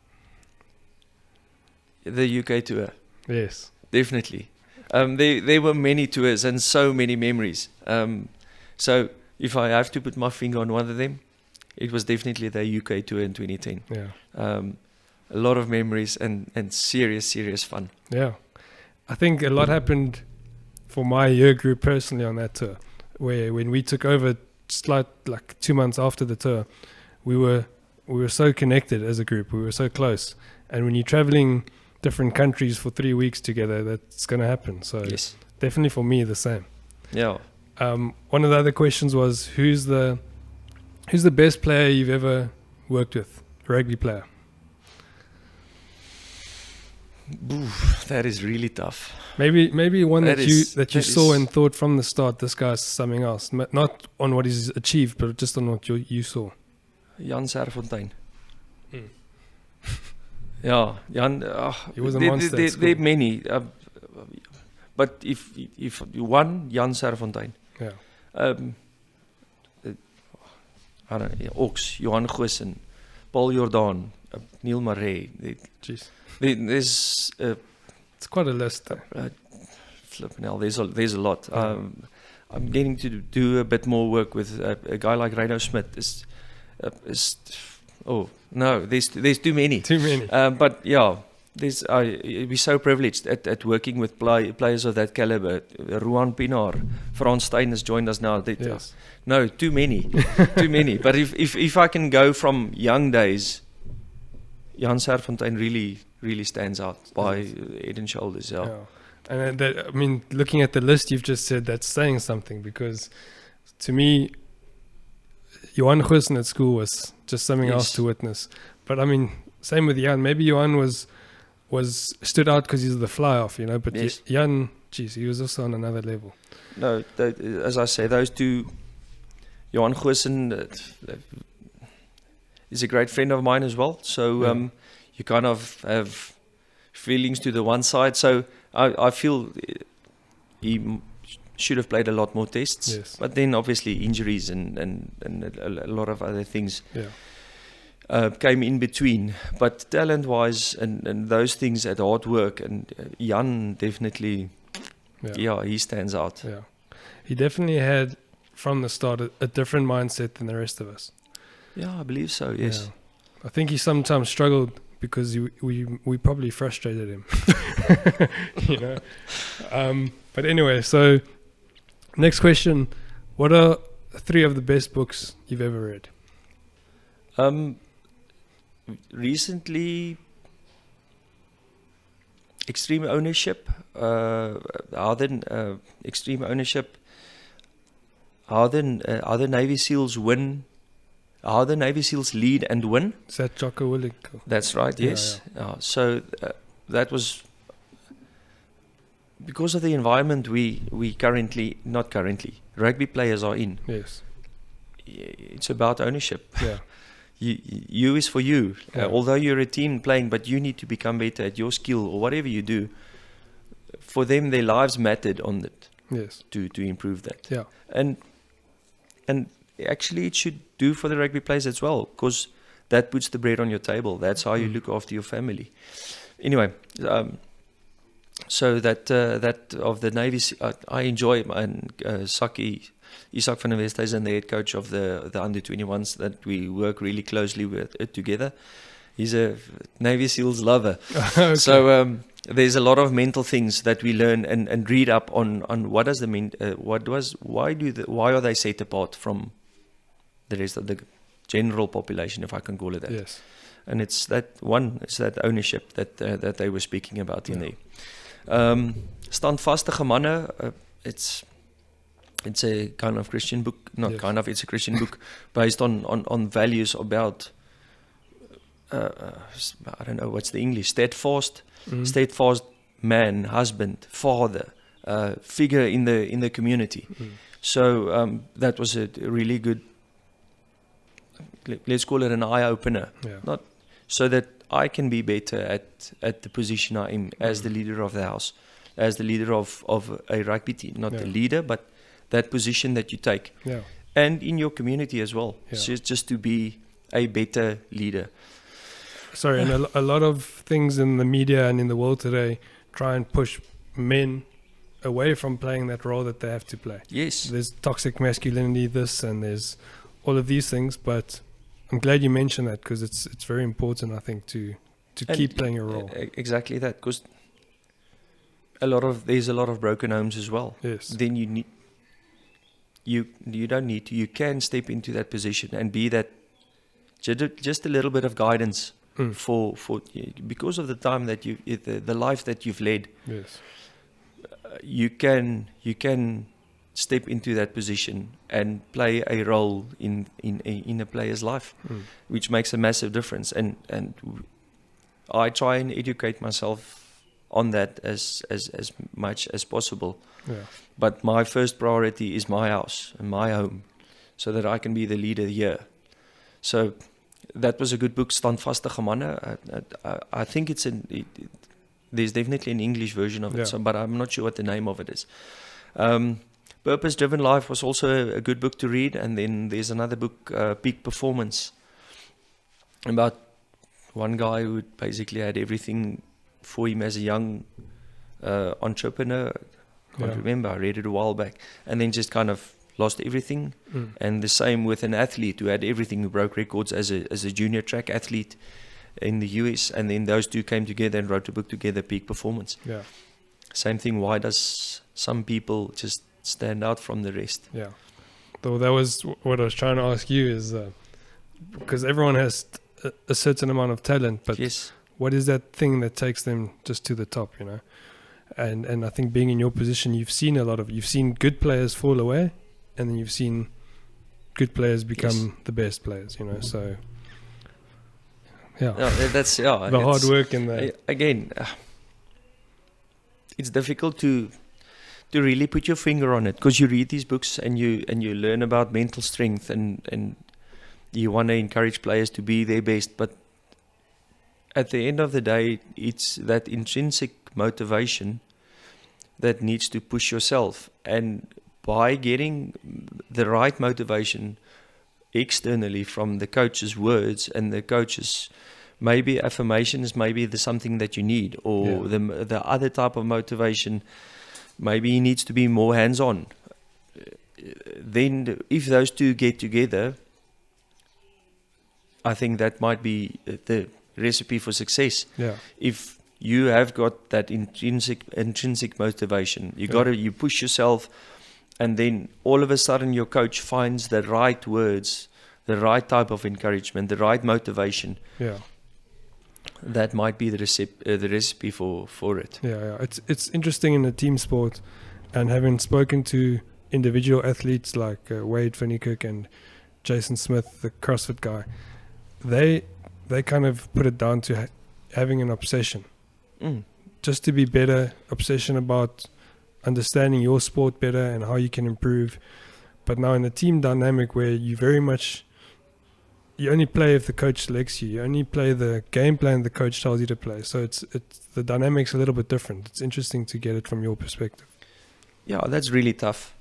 The UK tour. Yes. Definitely. There were many tours and so many memories. So if I have to put my finger on one of them, it was definitely the UK tour in 2010. Yeah. A lot of memories and serious fun. Yeah. I think a lot happened for my year group personally on that tour, where when we took over like 2 months after the tour, we were so connected as a group. We were so close. And when you're traveling different countries for 3 weeks together, that's going to happen. So yes, definitely for me the same. Yeah. One of the other questions was, who's the best player you've ever worked with, rugby player? Oof, that is really tough. Maybe one that you saw is and thought from the start, this guy's something else, not on what he's achieved, but just on what you saw. Jan Serfontein. Mm. Yeah, Jan. He was a monster at There are many, but if one, Jan Serfontein. Yeah. I don't know, Ox, Johan Goosen, Paul Jordan, Neil Marais. Jeez. There's it's quite a list. Flipping hell, there's a lot. I'm getting to do a bit more work with a guy like Reino Smit. There's too many. Too many. But yeah, we're so privileged at working with players of that caliber. Ruan Pinaar, Frans Steyn has joined us now. Yes. No, too many, too many. But if I can go from young days, Jan Serfontein really stands out by head and shoulders. Yeah. And looking at the list you've just said, that's saying something, because to me, Johan Goosen at school was just something else to witness. But same with Jan. Maybe Johan was stood out because he's the fly off, But Jan, he was also on another level. No, as I say, those two, Johan Goosen is a great friend of mine as well. So you kind of have feelings to the one side. So I feel he should have played a lot more tests. Yes. But then obviously injuries and a lot of other things came in between. But talent-wise and those things at hard work, and Jan definitely, he stands out. Yeah, he definitely had from the start a different mindset than the rest of us. Yeah, I believe so. Yes. Yeah. I think he sometimes struggled because we probably frustrated him. But anyway, so next question: what are 3 of the best books you've ever read? Recently, Extreme Ownership. Extreme Ownership. How the Navy SEALs win. How the Navy SEALs lead and win. Is that Jocko Willink? That's right. Yes. Yeah. So that was because of the environment we currently, not currently, rugby players are in. Yes. It's about ownership. Yeah. You is for you. Yeah. Although you're a team playing, but you need to become better at your skill or whatever you do. For them, their lives mattered on it Yes. to improve that. Yeah. And actually, it should do for the rugby players as well, because that puts the bread on your table. That's how you look after your family. Anyway, so that of the Navy, I enjoy, and Isak van der Westhuizen, the head coach of the Under-21s, that we work really closely with together. He's a Navy SEALs lover. Okay. So there's a lot of mental things that we learn and read up on what does the why are they set apart from the rest of the general population, if I can call it that. Yes. And it's that ownership that they were speaking about in there. Standvastige manne, it's a kind of Christian book, not Yes. kind of, it's a Christian book based on values about, I don't know, what's the English, steadfast man, husband, father, figure in the community. So that was a really good, let's call it an eye-opener. Yeah. Not so that I can be better at the position I am as the leader of the house, as the leader of a rugby team, not the leader, but that position that you take. Yeah. And in your community as well. Yeah. So just to be a better leader. Sorry, and a lot of things in the media and in the world today try and push men away from playing that role that they have to play. Yes. There's toxic masculinity, this, and there's all of these things, but I'm glad you mentioned that, because it's very important, I think, to keep playing a role. Exactly that, because there's a lot of broken homes as well. Yes. Then you don't need to. You can step into that position and be that, just a little bit of guidance for because of the time that the life that you've led. Yes. You can step into that position and play a role in a player's life, which makes a massive difference. And I try and educate myself on that as much as possible. Yeah. But my first priority is my house and my home, so that I can be the leader here. So that was a good book, Standvastige manne. I think there's definitely an English version of it, but I'm not sure what the name of it is. Purpose Driven Life was also a good book to read. And then there's another book, Peak Performance, about one guy who basically had everything for him as a young entrepreneur. I can't remember, I read it a while back. And then just kind of lost everything. And the same with an athlete who had everything, who broke records as a junior track athlete in the US. And then those two came together and wrote a book together, Peak Performance. Yeah. Same thing, why does some people just stand out from the rest? Yeah. Though that was what I was trying to ask you, is because everyone has a certain amount of talent, but Yes. what is that thing that takes them just to the top, you know? And I think being in your position, you've seen good players fall away, and then you've seen good players become the best players, you know. So That's the hard work and the again, it's difficult to really put your finger on it, because you read these books and you learn about mental strength and you want to encourage players to be their best, but at the end of the day, it's that intrinsic motivation that needs to push yourself. And by getting the right motivation externally from the coach's words and the coach's maybe affirmations, maybe there's something that you need, or the other type of motivation, maybe he needs to be more hands-on. Then if those two get together, I think that might be the recipe for success. Yeah. If you have got that intrinsic motivation, you push yourself, and then all of a sudden your coach finds the right words, the right type of encouragement, the right motivation. Yeah. That might be the recipe for it. Yeah. It's interesting in a team sport, and having spoken to individual athletes like Wade Van Niekerk and Jason Smith, the CrossFit guy, they kind of put it down to having an obsession. Just to be better, obsession about understanding your sport better and how you can improve. But now in a team dynamic where you only play if the coach selects you. You only play the game plan the coach tells you to play. So it's the dynamic's a little bit different. It's interesting to get it from your perspective. Yeah, that's really tough.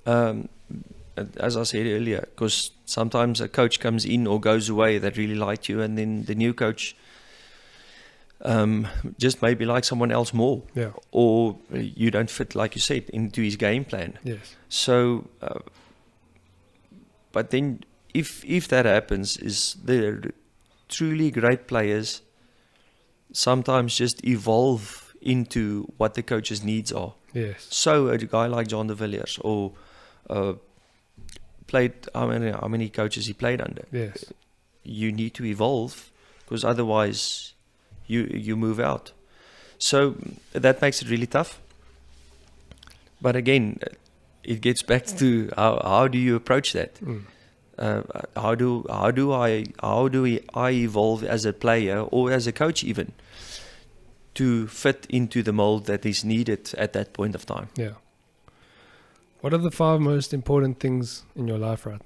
As I said earlier, because sometimes a coach comes in or goes away that really liked you, and then the new coach just maybe like someone else more, or you don't fit, like you said, into his game plan. Yes. So, but then if that happens, is the truly great players sometimes just evolve into what the coach's needs are. Yes. So a guy like John de Villiers, or played how many coaches he played under. Yes. You need to evolve, because otherwise you move out. So that makes it really tough. But again, it gets back to how do you approach that? How do I evolve as a player or as a coach even to fit into the mold that is needed at that point of time? Yeah. What are the 5 most important things in your life right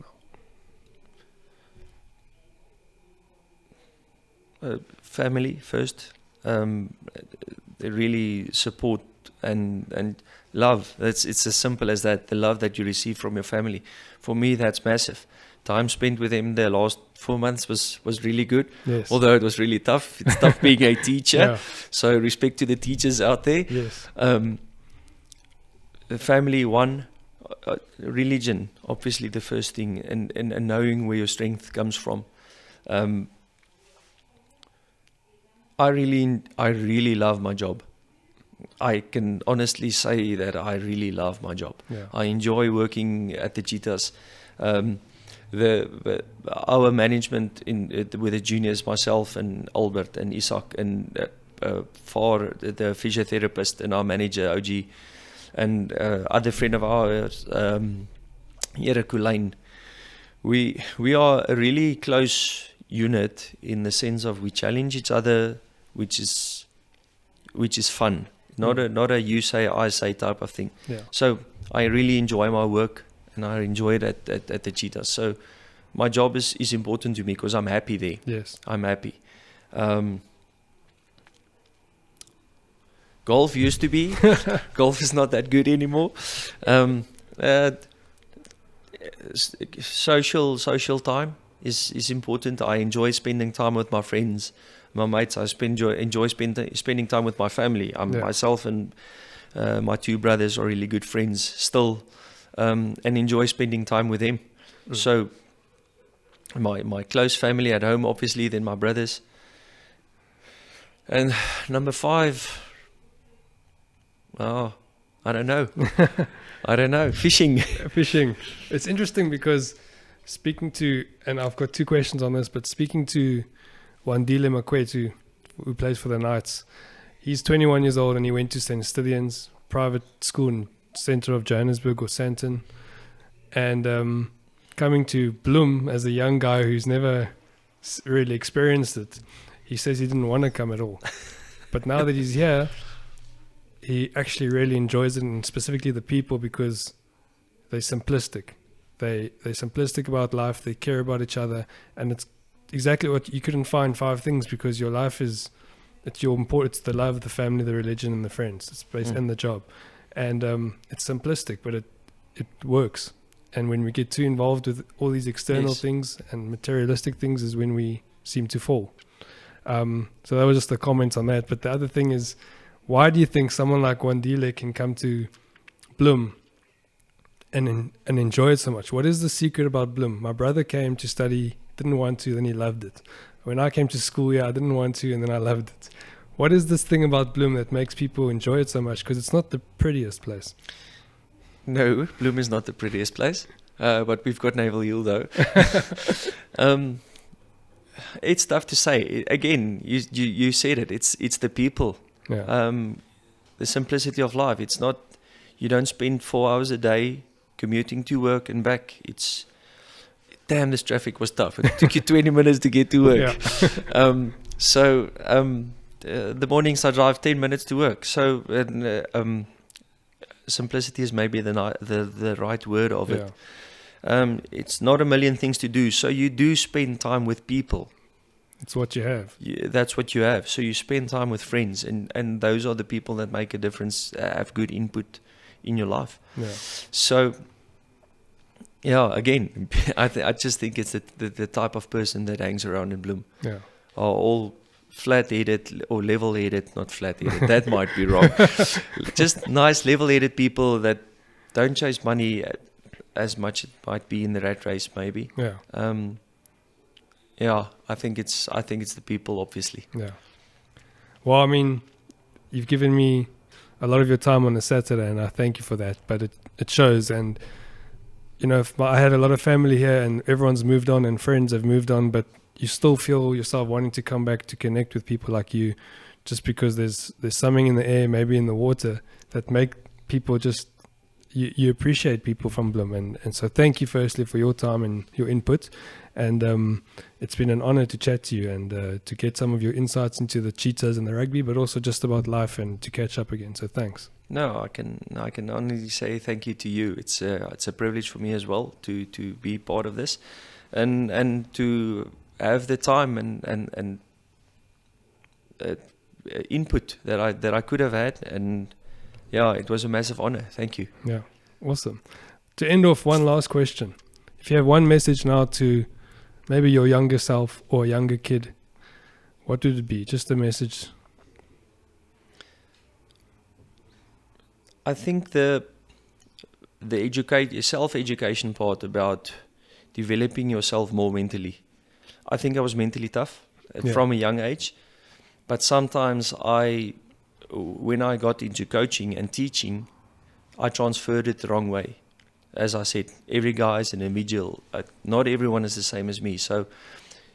now? Family first. They really support and love. It's as simple as that. The love that you receive from your family. For me, that's massive. Time spent with them the last 4 months was really good. Yes. Although it was really tough. It's tough being a teacher. Yeah. So respect to the teachers out there. Yes. The family, one. Religion, obviously the first thing, and knowing where your strength comes from. I really love my job. I can honestly say that I really love my job. Yeah. I enjoy working at the Cheetahs. Our management with the juniors, myself and Albert and Isak and for the physiotherapist and our manager OG and other friend of ours, Here Kulain. We are a really close unit in the sense of we challenge each other, which is fun. Not a you say I say type of thing. Yeah. So I really enjoy my work and I enjoy it at the Cheetahs. So my job is important to me because I'm happy there. Yes. I'm happy. Golf used to be. Golf is not that good anymore. Social time is important. I enjoy spending time with my friends, my mates. I enjoy spending time with my family. Myself and my 2 brothers are really good friends still, and enjoy spending time with them. So my close family at home, obviously, then my brothers. And number 5, I don't know. Fishing. Fishing. It's interesting because speaking to, and I've got 2 questions on this, but speaking to Wandile Makwetu, who plays for the Knights, he's 21 years old and he went to St. Stithians, private school in center of Johannesburg or Sandton. And coming to Bloem as a young guy who's never really experienced it, he says he didn't want to come at all. But now that he's here, he actually really enjoys it, and specifically the people, because they're simplistic. They're simplistic about life. They care about each other, and it's exactly what you couldn't find 5 things, because your life it's the love, the family, the religion, and the friends. It's based and the job, and it's simplistic, but it works. And when we get too involved with all these external things and materialistic things, is when we seem to fall. So that was just a comment on that. But the other thing is, why do you think someone like Wandile can come to Bloem and enjoy it so much? What is the secret about Bloem? My brother came to study, didn't want to, then he loved it. When I came to school, I didn't want to, and then I loved it. What is this thing about Bloem that makes people enjoy it so much? Because it's not the prettiest place. No, Bloem is not the prettiest place, but we've got Naval Hill though. It's tough to say. Again, you said it. It's the people. Yeah. The simplicity of life. It's not, you don't spend 4 hours a day commuting to work and back. It's, damn, this traffic was tough. It took you 20 minutes to get to work. Yeah. The mornings I drive 10 minutes to work. So simplicity is maybe the right word of Yeah. it. It's not a million things to do, so you do spend time with people. It's what you have. That's what you have. So you spend time with friends, and those are the people that make a difference, have good input in your life. Yeah. So, yeah, again, I just think it's the type of person that hangs around in Bloem Yeah. are all flat-headed or level-headed, not flat-headed, that might be wrong. Just nice level-headed people that don't chase money as much it might be in the rat race, maybe. Yeah. Yeah, I think it's the people, obviously. Yeah. Well, I mean, you've given me a lot of your time on a Saturday, and I thank you for that. But it shows, and you know, I had a lot of family here, and everyone's moved on, and friends have moved on, but you still feel yourself wanting to come back to connect with people like you, just because there's something in the air, maybe in the water, that make people just you appreciate people from Bloem, and so thank you firstly for your time and your input, and it's been an honor to chat to you and to get some of your insights into the Cheetahs and the rugby, but also just about life and to catch up again. So thanks. No, I can only say thank you to you. It's a privilege for me as well to be part of this, and to have the time and input that I could have had, and yeah, it was a massive honor. Thank you. Yeah, awesome. To end off, one last question. If you have one message now to maybe your younger self or a younger kid, what would it be? Just a message. I think the self-education part about developing yourself more mentally. I think I was mentally tough from a young age, but sometimes when I got into coaching and teaching, I transferred it the wrong way. As I said, every guy is an individual. Not everyone is the same as me. So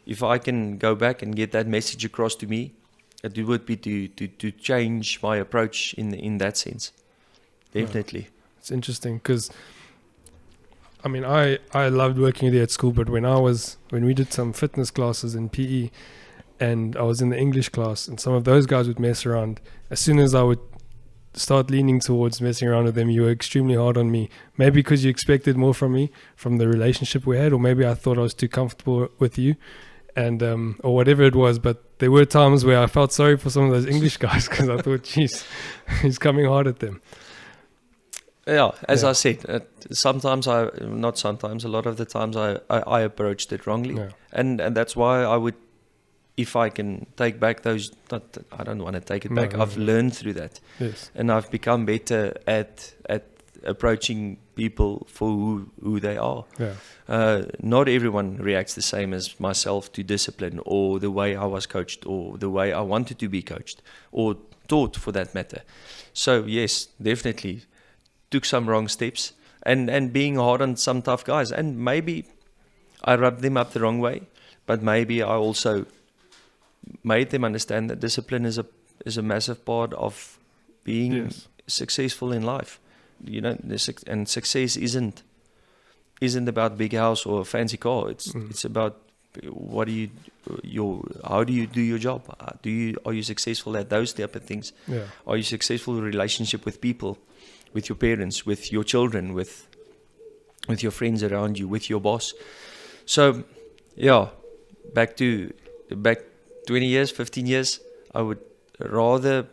if I can go back and get that message across to me, it would be to change my approach in that sense. Definitely. Yeah. It's interesting because, I mean, I loved working there at school, but when we did some fitness classes in PE and I was in the English class and some of those guys would mess around, as soon as I would start leaning towards messing around with them, you were extremely hard on me. Maybe because you expected more from me, from the relationship we had, or maybe I thought I was too comfortable with you, and or whatever it was. But there were times where I felt sorry for some of those English guys because I thought, geez, he's coming hard at them. Yeah, as I said, a lot of the times I approached it wrongly, and that's why I would, if I can take back those, I don't want to take it back. I've learned through that, and I've become better at approaching people for who they are. Not everyone reacts the same as myself to discipline, or the way I was coached, or the way I wanted to be coached, or taught for that matter. So yes, definitely took some wrong steps, and being hard on some tough guys, and maybe I rubbed them up the wrong way, but maybe I also made them understand that discipline is a massive part of being successful in life. You know, and success isn't about big house or a fancy car. It's about how do you do your job? Are you successful at those type of things? Are you successful in relationship with people, with your parents, with your children, with your friends around you, with your boss? So yeah, back 20 years, 15 years, I would rather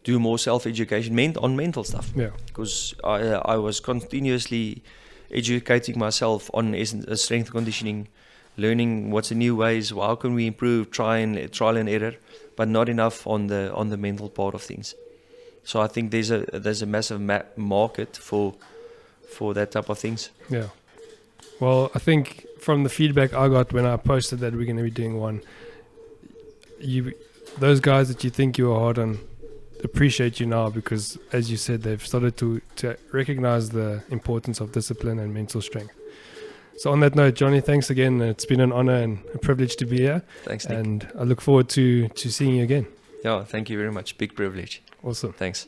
do more self-education on mental stuff. Because I was continuously educating myself on strength conditioning, learning what's the new ways, how can we improve, trial and error, but not enough on the mental part of things. So I think there's a massive market for that type of things. Yeah. Well, I think from the feedback I got when I posted that we're going to be doing one, those guys that you think you were hard on appreciate you now, because as you said, they've started to recognize the importance of discipline and mental strength. So on that note, Johnny, thanks again. It's been an honor and a privilege to be here. Thanks, Nick. And I look forward to seeing you again. Yeah, thank you very much. Big privilege. Awesome. Thanks.